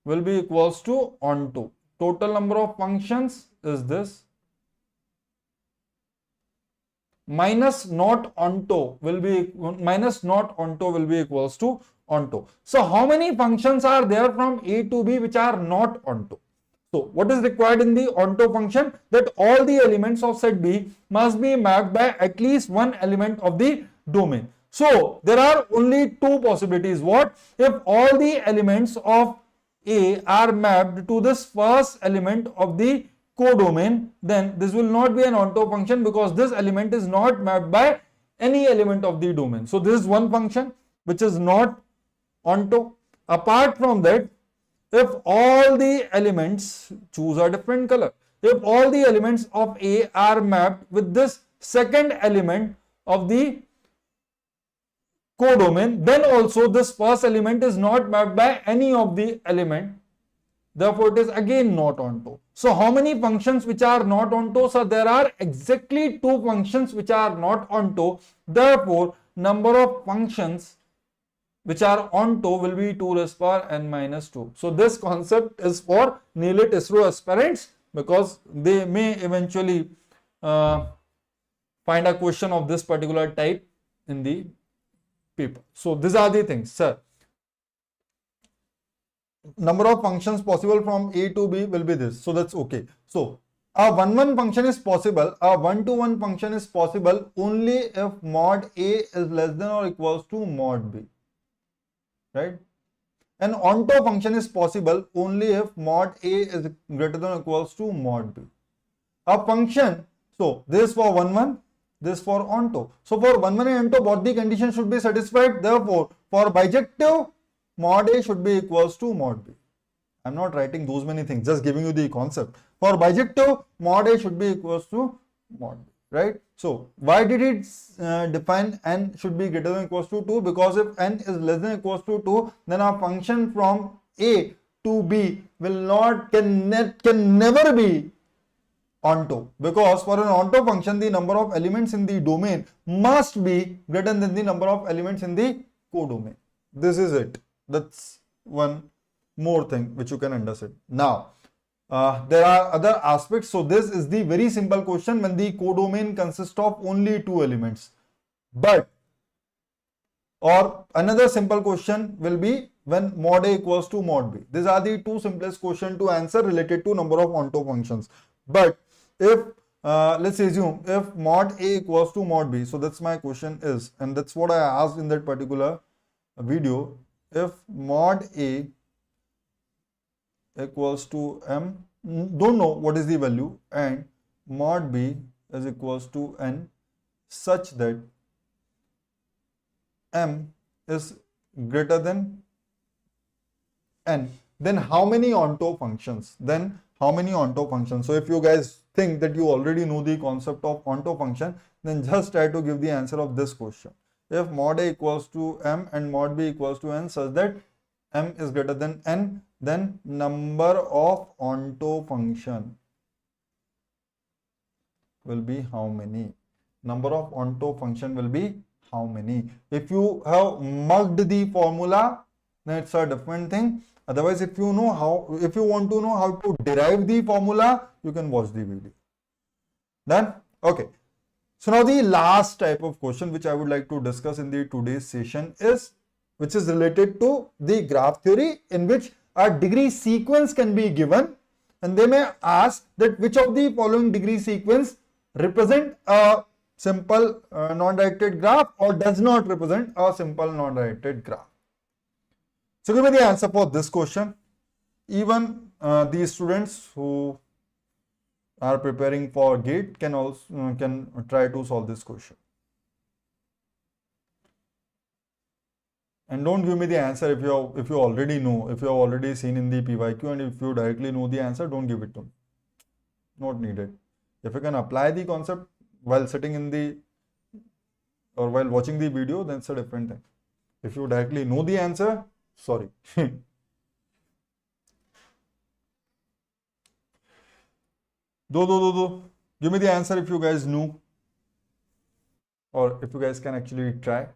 A: will be equals to onto. Total number of functions is this. Minus not onto will be equals to onto. So how many functions are there from A to B which are not onto? So what is required in the onto function? That all the elements of set B must be mapped by at least one element of the domain. So there are only two possibilities. What? If all the elements of A are mapped to this first element of the codomain, then this will not be an onto function because this element is not mapped by any element of the domain. So this is one function which is not onto. Apart from that, if all the elements, choose a different color, if all the elements of A are mapped with this second element of the codomain, then also this first element is not mapped by any of the element. Therefore, it is again not onto. So, how many functions which are not onto? So, there are exactly two functions which are not onto. Therefore, number of functions which are onto will be 2 raised power n minus 2. So, this concept is for NIELIT ISRO aspirants because they may eventually find a question of this particular type in the paper. So, these are the things, sir. Number of functions possible from A to B will be this. So, that's okay. So, a 1-1 function is possible, a 1-to-1 function is possible only if mod A is less than or equals to mod B. Right? An onto function is possible only if mod A is greater than or equals to mod B. A function, so this for 1-1, this for onto. So for 1-1 and onto, both the conditions should be satisfied. Therefore, for bijective, mod A should be equals to mod B. I'm not writing those many things, just giving you the concept. For bijective, mod A should be equals to mod B. Right? So, why did it define n should be greater than or equals to 2? Because if n is less than or equals to 2, then our function from A to B can never be onto. Because for an onto function, the number of elements in the domain must be greater than the number of elements in the codomain. This is it. That's one more thing which you can understand. Now, there are other aspects. So this is the very simple question when the codomain consists of only two elements. But, or another simple question will be when mod A equals to mod B. These are the two simplest questions to answer related to number of onto functions. But if, let's assume if mod A equals to mod B, so that's my question is, and that's what I asked in that particular video. If mod A equals to m, don't know what is the value, and mod B is equals to n such that m is greater than n, then how many onto functions? So if you guys think that you already know the concept of onto function, then just try to give the answer of this question. If mod A equals to m and mod B equals to n such that m is greater than n, then number of onto function will be how many? Number of onto function will be how many? If you have mugged the formula, then it's a different thing. Otherwise, if you want to know how to derive the formula, you can watch the video. Done? Okay. So now the last type of question which I would like to discuss in the today's session is, which is related to the graph theory, in which a degree sequence can be given, and they may ask that which of the following degree sequence represent a simple non-directed graph or does not represent a simple non-directed graph. So give me the answer for this question. Even the students who are preparing for GATE can also can try to solve this question. And don't give me the answer if you already know, if you have already seen in the PYQ, and if you directly know the answer, don't give it to me. Not needed. If you can apply the concept while sitting in the or while watching the video, then it's a different thing. If you directly know the answer, sorry. Do. Give me the answer if you guys knew, or if you guys can actually try.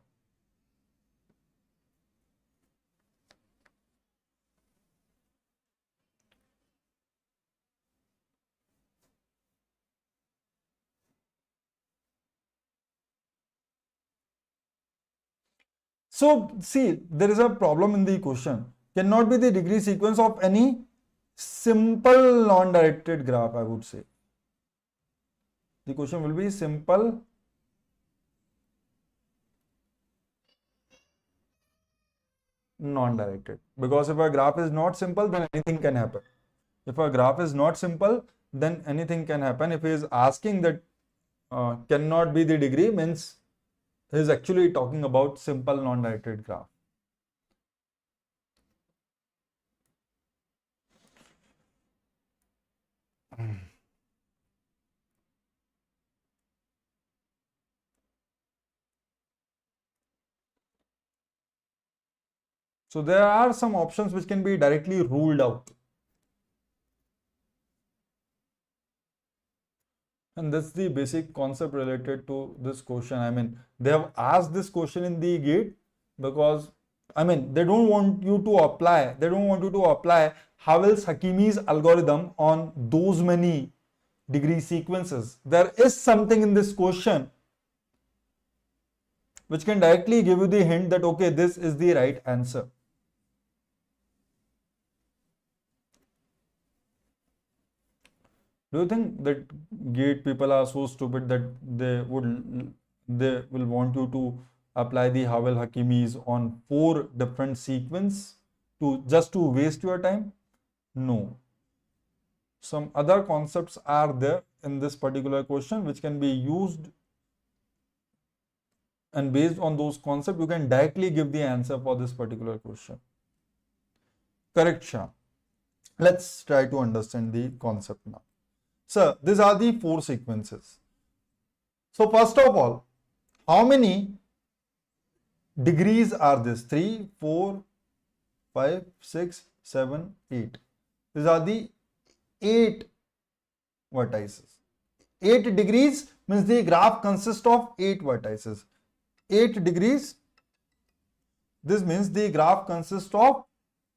A: So see, there is a problem in the question. Cannot be the degree sequence of any simple non-directed graph, I would say. The question will be simple non-directed, because if a graph is not simple, then anything can happen. If a graph is not simple, then anything can happen. If he is asking that cannot be the degree, means he is actually talking about simple non-directed graph. So there are some options which can be directly ruled out. And that's the basic concept related to this question. I mean, they have asked this question in the GATE because, I mean, they don't want you to apply Havells-Hakimi's algorithm on those many degree sequences. There is something in this question which can directly give you the hint that, okay, this is the right answer. Do you think that GATE people are so stupid that they will want you to apply the Havells-Hakimi's on 4 different sequences just to waste your time? No. Some other concepts are there in this particular question which can be used, and based on those concepts you can directly give the answer for this particular question. Correct, Shah. Let's try to understand the concept now. So these are the 4 sequences. So first of all, how many degrees are this? 3, 4, 5, 6, 7, 8. These are the 8 vertices. 8 degrees means the graph consists of 8 vertices. 8 degrees, this means the graph consists of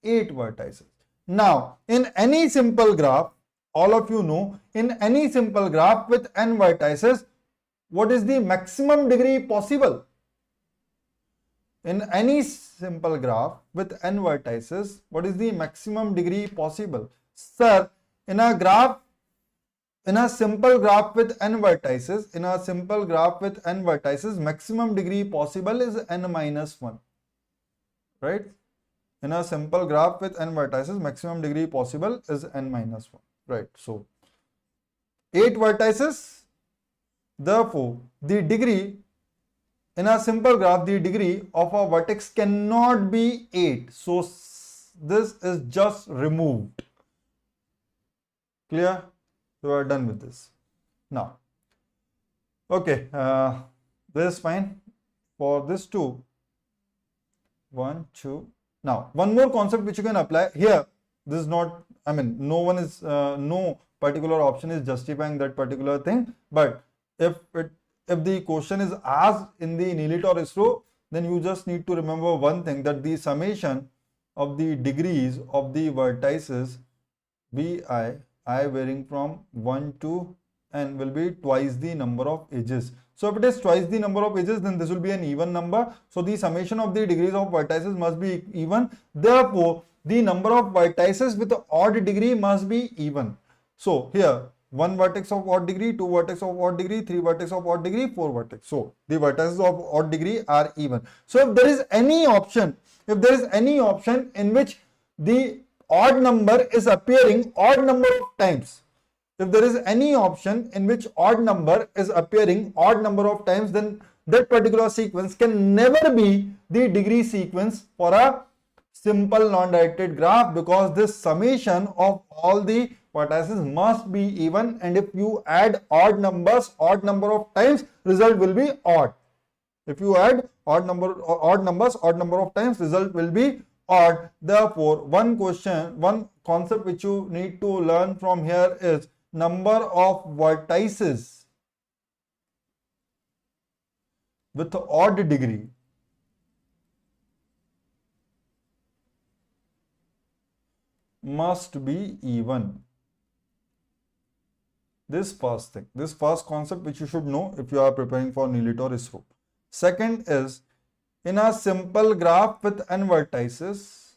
A: 8 vertices. Now, in any simple graph, all of you know, in any simple graph with n vertices, what is the maximum degree possible? In any simple graph with n vertices, what is the maximum degree possible? Sir, in a simple graph with n vertices, maximum degree possible is n minus 1. Right? In a simple graph with n vertices, maximum degree possible is n minus 1. Right, so 8 vertices, therefore the degree in a simple graph, the degree of a vertex cannot be 8, so this is just removed. Clear? So we are done with this. Now, okay, this is fine for this too. 1, 2. Now, one more concept which you can apply here. This is not, I mean, no particular option is justifying that particular thing. But if the question is asked in the NIELIT or ISRO, then you just need to remember one thing, that the summation of the degrees of the vertices BI varying from 1 to n will be twice the number of edges. So if it is twice the number of edges, then this will be an even number. So the summation of the degrees of vertices must be even. Therefore, the number of vertices with odd degree must be even. So here, 1 vertex of odd degree, 2 vertex of odd degree, 3 vertex of odd degree, 4 vertex. So the vertices of odd degree are even. So if there is any option in which the odd number is appearing odd number of times, if there is any option in which odd number is appearing odd number of times, then that particular sequence can never be the degree sequence for a simple non-directed graph, because this summation of all the vertices must be even, and if you add odd numbers odd number of times, result will be odd. If you add odd numbers odd number of times, result will be odd. Therefore, one concept which you need to learn from here is number of vertices with odd degree must be even. This first thing, this first concept which you should know if you are preparing for NIELIT or ISRO. Second is, in a simple graph with n vertices,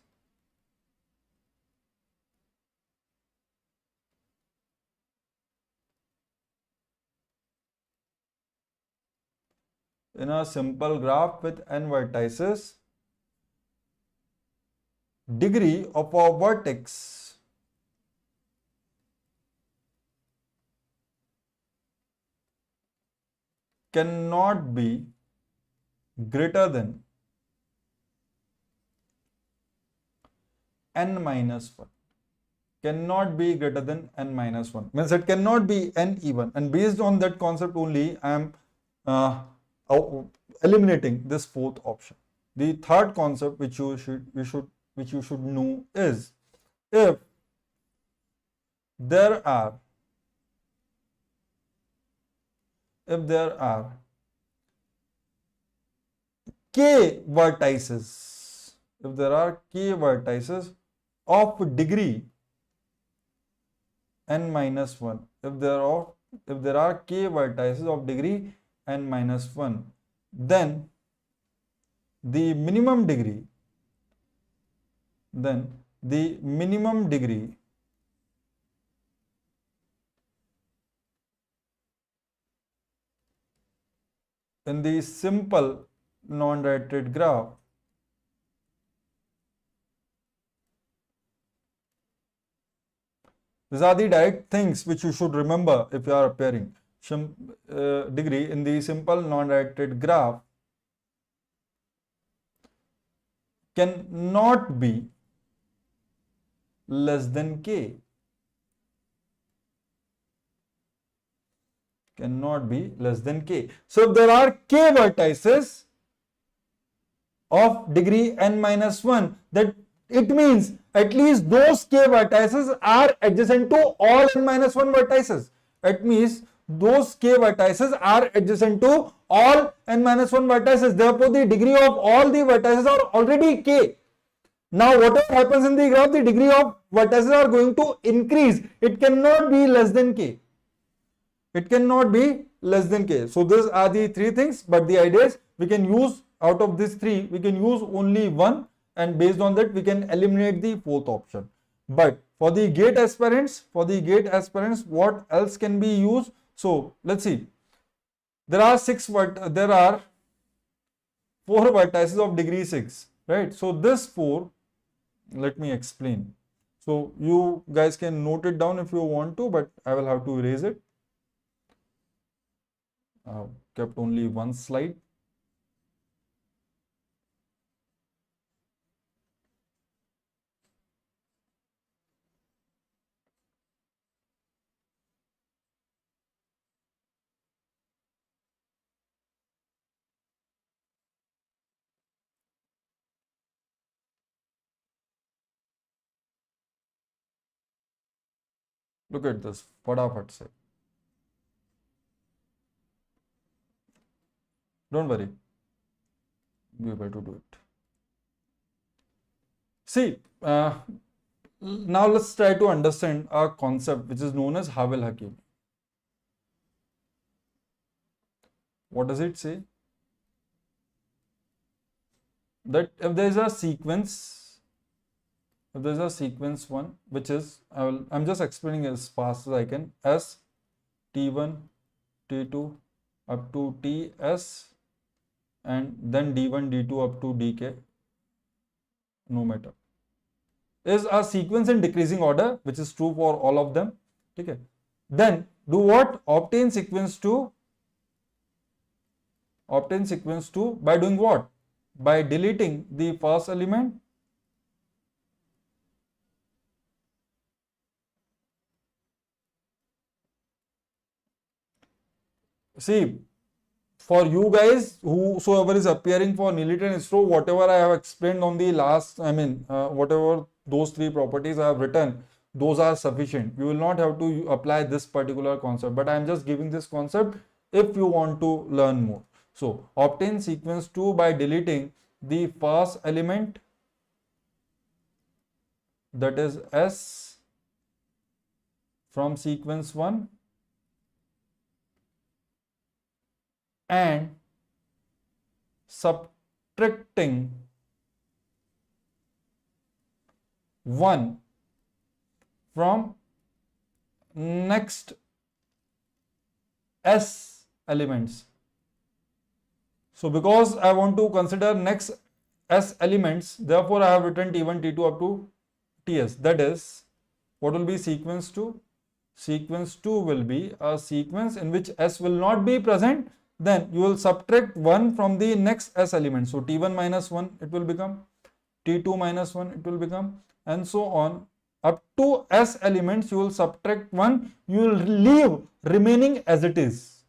A: degree of a vertex cannot be greater than n minus 1. Cannot be greater than n minus 1. Means it cannot be n even. And based on that concept only, I am eliminating this fourth option. The third concept which you should know is, if there are k vertices, of degree n minus 1, if there are k vertices of degree n minus 1, then the minimum degree in the simple non-directed graph these are the direct things which you should remember if you are appearing. Degree in the simple non-directed graph cannot be less than k. Cannot be less than k. So if there are k vertices of degree n minus 1, that it means at least those k vertices are adjacent to all n minus 1 vertices. It means those k vertices are adjacent to all n minus 1 vertices. Therefore, the degree of all the vertices are already k. Now, whatever happens in the graph, the degree of vertices are going to increase. It cannot be less than k. It cannot be less than k. So, these are the three things, but the idea is we can use, out of these three, we can use only one, and based on that we can eliminate the fourth option. But for the gate aspirants, what else can be used? So let's see. There are four vertices of degree 6, right? So this 4, let me explain. So you guys can note it down if you want to, but I will have to erase it. I've kept only one slide. Look at this, फटाफट से. Don't worry, be able to do it. See, now let's try to understand a concept which is known as Havel Hakim. What does it say? That if there is a sequence, one, which is, I'm just explaining as fast as I can, S, T1, T2, up to TS, and then D1, D2 up to DK, no matter, is a sequence in decreasing order, which is true for all of them. Okay. Then do what? Obtain sequence 2. Obtain sequence 2 by doing what? By deleting the first element. See, for you guys, whosoever is appearing for NIELIT and ISRO, whatever I have explained on the last, whatever those three properties I have written, those are sufficient. You will not have to apply this particular concept, but I am just giving this concept if you want to learn more. So, obtain sequence 2 by deleting the first element, that is S, from sequence 1, and subtracting 1 from next S elements. So because I want to consider next S elements, therefore I have written T1, T2 up to TS. That is, what will be sequence 2? Sequence 2 will be a sequence in which S will not be present. Then you will subtract 1 from the next S element. So T1 minus 1 it will become, T2 minus 1 it will become, and so on. Up to S elements you will subtract 1, you will leave remaining as it is.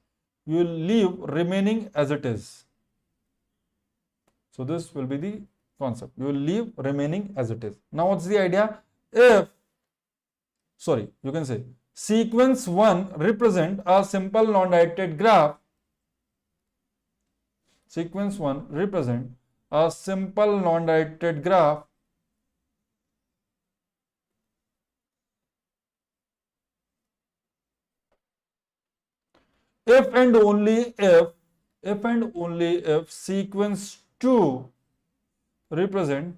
A: You will leave remaining as it is. So this will be the concept. You will leave remaining as it is. Now what's the idea? You can say sequence 1 represent a simple non-directed graph. Sequence 1 represent a simple non-directed graph if and only if sequence 2 represent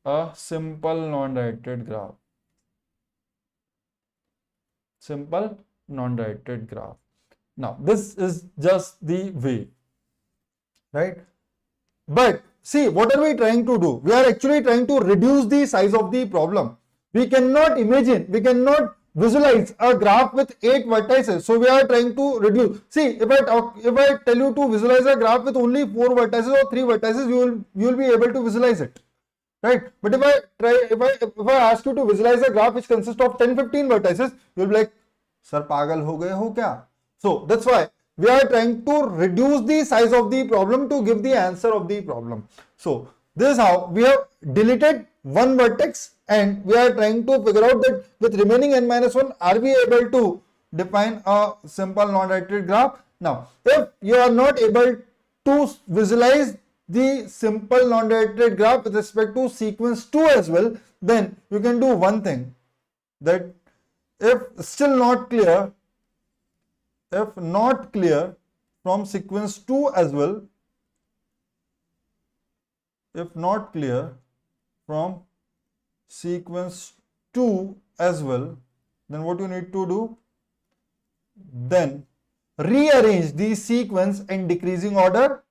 A: a simple non-directed graph. Simple non-directed graph. Now this is just the way, right? But see, what are we trying to do? We are actually trying to reduce the size of the problem. We cannot imagine, we cannot visualize a graph with 8 vertices. So we are trying to reduce. See, if I tell you to visualize a graph with only 4 vertices or 3 vertices, you will be able to visualize it, right? But if I ask you to visualize a graph which consists of 10-15 vertices, you will be like, sir, pagal ho gaye ho kya? So that's why we are trying to reduce the size of the problem to give the answer of the problem. So this is how we have deleted one vertex, and we are trying to figure out that with remaining n-1, are we able to define a simple non-directed graph? Now, if you are not able to visualize the simple non-directed graph with respect to sequence 2 as well, then you can do one thing, that if still not clear, from sequence 2 as well, if not clear from sequence 2 as well, then what you need to do? Then rearrange the sequence in decreasing order,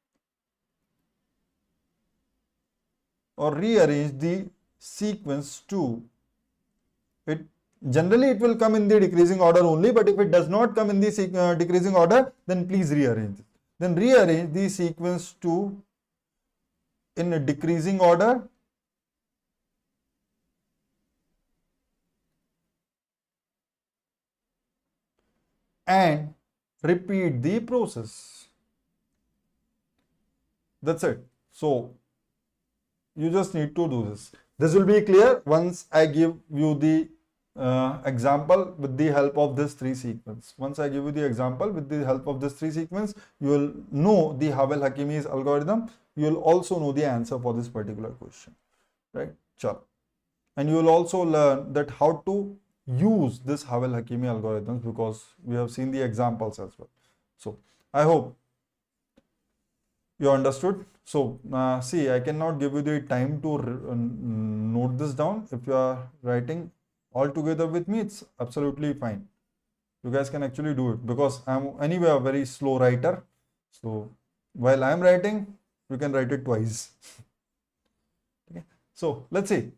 A: or rearrange the sequence 2. Generally it will come in the decreasing order only, but if it does not come in the decreasing order, then please rearrange it. Then rearrange the sequence 2 in a decreasing order, and repeat the process. That's it. So you just need to do this. This will be clear once I give you the example with the help of this 3 sequence. Once I give you the example with the help of this 3 sequence, you will know the Havel-Hakimi's algorithm. You will also know the answer for this particular question, right? Chalo. And you will also learn that how to use this Havel-Hakimi algorithms, because we have seen the examples as well. So I hope you understood. So see, I cannot give you the time to note this down. If you are writing all together with me, it's absolutely fine. You guys can actually do it, because I'm anyway a very slow writer. So while I'm writing, you can write it twice. Okay. So let's see.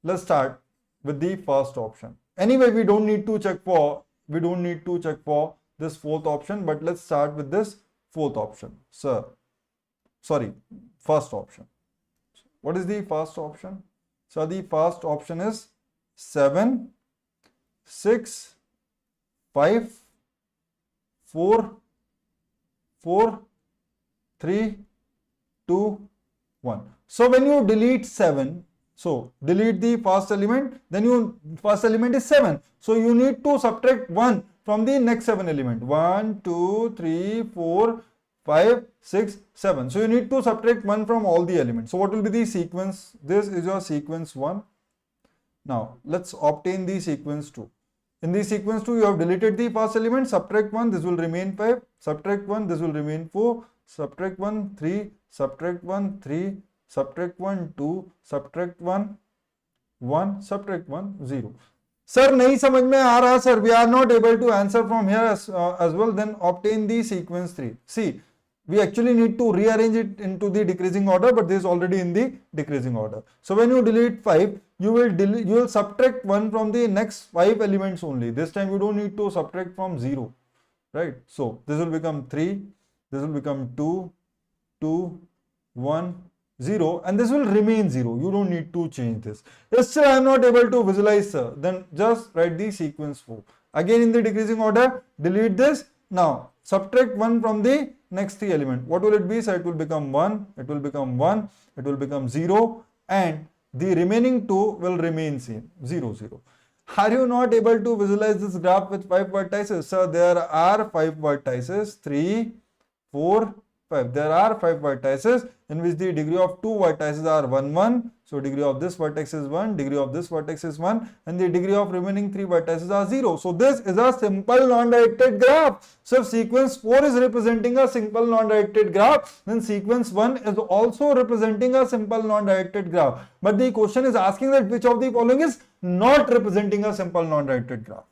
A: Let's start with the first option. Anyway, we don't need to check for we don't need to check for this fourth option, but let's start with this fourth option, sir. Sorry, first option. What is the first option? So the first option is 7, 6, 5, 4, 4, 3, 2, 1. So when you delete 7, so delete the first element, then your first element is 7. So you need to subtract 1 from the next 7 element. 1, 2, 3, 4, 5, 6, 7. So you need to subtract 1 from all the elements. So what will be the sequence? This is your sequence 1. Now let's obtain the sequence 2. In the sequence 2, you have deleted the first element, subtract 1, this will remain 5, subtract 1, this will remain 4, subtract 1, 3, subtract 1, 3, subtract 1, 2, subtract 1, 1, subtract 1, 0. Sir, nahi samajh mein aa raha, sir, we are not able to answer from here as well, then obtain the sequence 3. See, we actually need to rearrange it into the decreasing order, but this is already in the decreasing order. So when you delete 5, you will subtract 1 from the next 5 elements only. This time you don't need to subtract from 0, right? So this will become 3, this will become 2, 2, 1, 0, and this will remain 0. You don't need to change this. If still I am not able to visualize, sir, then just write the sequence 4. Again in the decreasing order, delete this. Now subtract 1 from the next 3 elements. What will it be? So it will become 1, it will become 1, it will become 0, and the remaining 2 will remain same, 0, 0. Are you not able to visualize this graph with 5 vertices? Sir, there are 5 vertices, 3, 4, 5. There are 5 vertices in which the degree of 2 vertices are 1, 1. So degree of this vertex is 1, degree of this vertex is 1, and the degree of remaining 3 vertices are 0. So this is a simple non-directed graph. So if sequence 4 is representing a simple non-directed graph, then sequence 1 is also representing a simple non-directed graph. But the question is asking that which of the following is not representing a simple non-directed graph.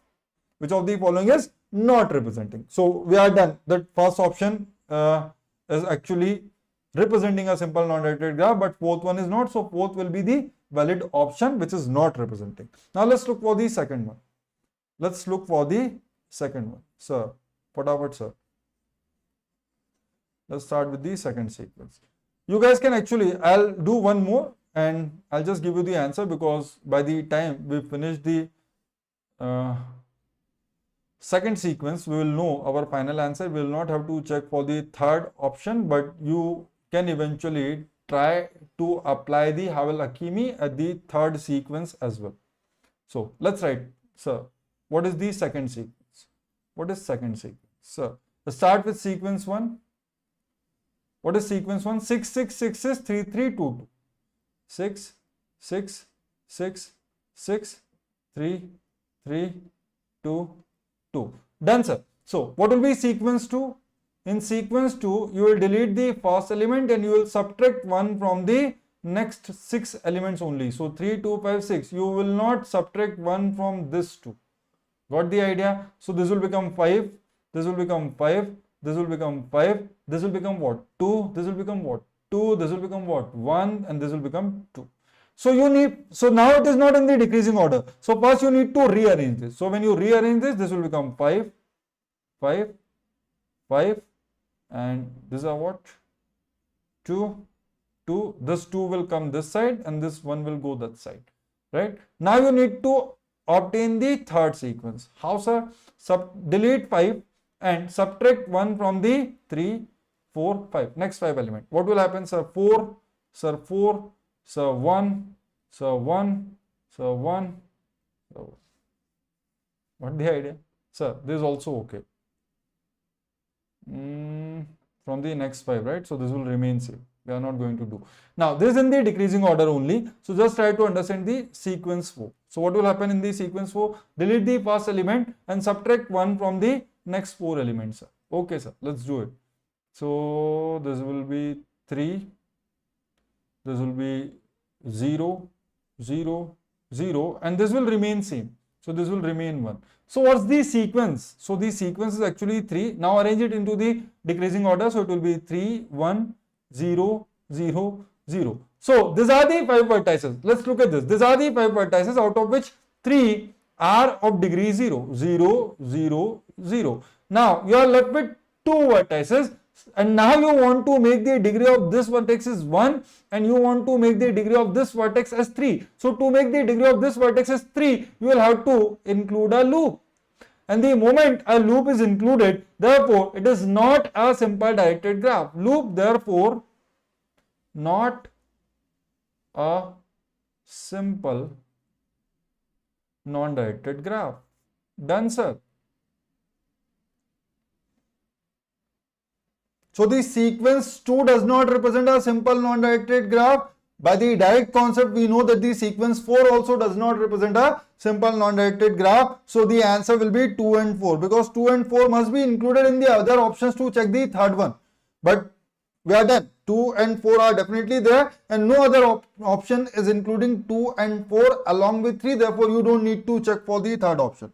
A: Which of the following is not representing. So we are done. That first option is actually representing a simple non-directed graph, but fourth one is not. So fourth will be the valid option which is not representing. Now let's look for the second one. Let's look for the second one. Sir, fatafat sir. Let's start with the second sequence. You guys can actually, I'll do one more and I'll just give you the answer, because by the time we finish the second sequence, we will know our final answer. We will not have to check for the third option, but you can eventually try to apply the Havel-Hakimi at the third sequence as well. So let's write, sir, what is the second sequence? What is second sequence? Sir, let's start with sequence 1. What is sequence 1? 6, 6, 6 is 3, 3, 2, 2. 6, 6, 6, 6, 3, 3, 2, 2. Done, sir. So what will be sequence 2? In sequence 2, you will delete the first element and you will subtract 1 from the next 6 elements only. So 3, 2, 5, 6. You will not subtract 1 from this 2. Got the idea? So this will become 5. This will become 5. This will become 5. This will become what? 2. This will become what? 2. This will become what? 1. And this will become 2. So you need, so now it is not in the decreasing order. So first you need to rearrange this. So when you rearrange this, this will become 5, 5, 5, and these are what? 2, 2. This 2 will come this side and this 1 will go that side, right? Now you need to obtain the third sequence. How, sir? Delete 5 and subtract 1 from the 3, 4, 5. Next 5 element. What will happen, sir? 4, sir, 4, sir, 1, sir, 1, sir, 1, sir, 1. What the idea? Sir, this is also okay. From the next 5, right? So this will remain same. We are not going to do. Now this is in the decreasing order only. So just try to understand the sequence 4. So what will happen in the sequence 4? Delete the first element and subtract 1 from the next 4 elements. Okay, sir. Let's do it. So this will be 3. This will be 0, 0, 0, and this will remain same. So this will remain 1. So what's the sequence? So the sequence is actually 3. Now arrange it into the decreasing order. So it will be 3, 1, 0, 0, 0. So these are the 5 vertices. Let's look at this. These are the 5 vertices, out of which 3 are of degree 0, 0, 0, 0. Now you are left with two vertices, and now you want to make the degree of this vertex is 1 and you want to make the degree of this vertex as 3. So to make the degree of this vertex as 3, you will have to include a loop. And the moment a loop is included, therefore it is not a simple directed graph. Loop, therefore, not a simple non-directed graph. Done, sir. So the sequence 2 does not represent a simple non-directed graph. By the direct concept, we know that the sequence 4 also does not represent a simple non-directed graph. So the answer will be 2 and 4, because 2 and 4 must be included in the other options to check the third one. But we are done. 2 and 4 are definitely there, and no other option is including 2 and 4 along with 3. Therefore, you don't need to check for the third option.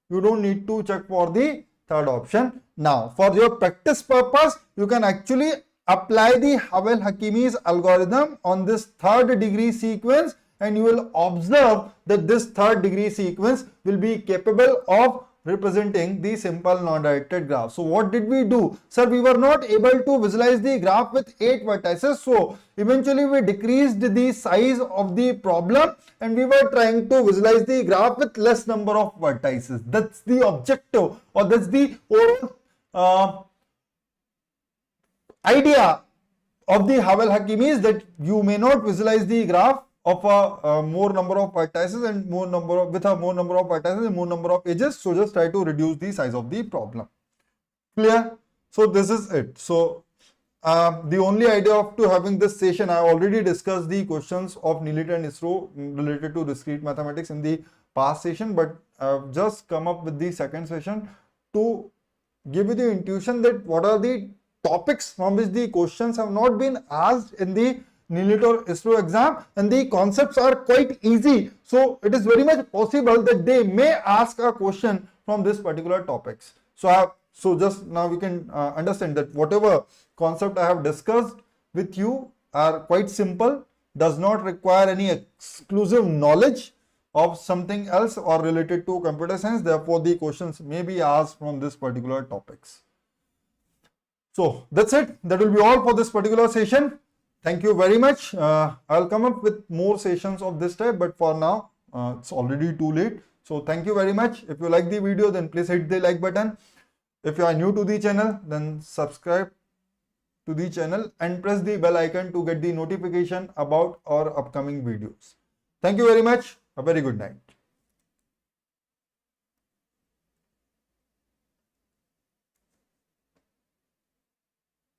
A: You don't need to check for the third option. Now, for your practice purpose, you can actually apply the Havel-Hakimi's algorithm on this third degree sequence, and you will observe that this third degree sequence will be capable of representing the simple non-directed graph. So what did we do? Sir, we were not able to visualize the graph with 8 vertices. So eventually we decreased the size of the problem and we were trying to visualize the graph with less number of vertices. That's the objective, or that's the overall idea of the Havel-Hakimi, is that you may not visualize the graph of a more number of vertices and more number of vertices and more number of edges. So just try to reduce the size of the problem. Clear? So this is it. So the only idea of to having this session, I already discussed the questions of NIELIT and ISRO related to discrete mathematics in the past session, but I've just come up with the second session to give you the intuition that what are the topics from which the questions have not been asked in the NIELIT or ISRO exam, and the concepts are quite easy. So it is very much possible that they may ask a question from this particular topics. So just now we can understand that whatever concept I have discussed with you are quite simple, does not require any exclusive knowledge of something else or related to computer science. Therefore, the questions may be asked from this particular topics. So that's it. That will be all for this particular session. Thank you very much. I'll come up with more sessions of this type, but for now, it's already too late. So thank you very much. If you like the video, then please hit the like button. If you are new to the channel, then subscribe to the channel and press the bell icon to get the notification about our upcoming videos. Thank you very much. A very good night.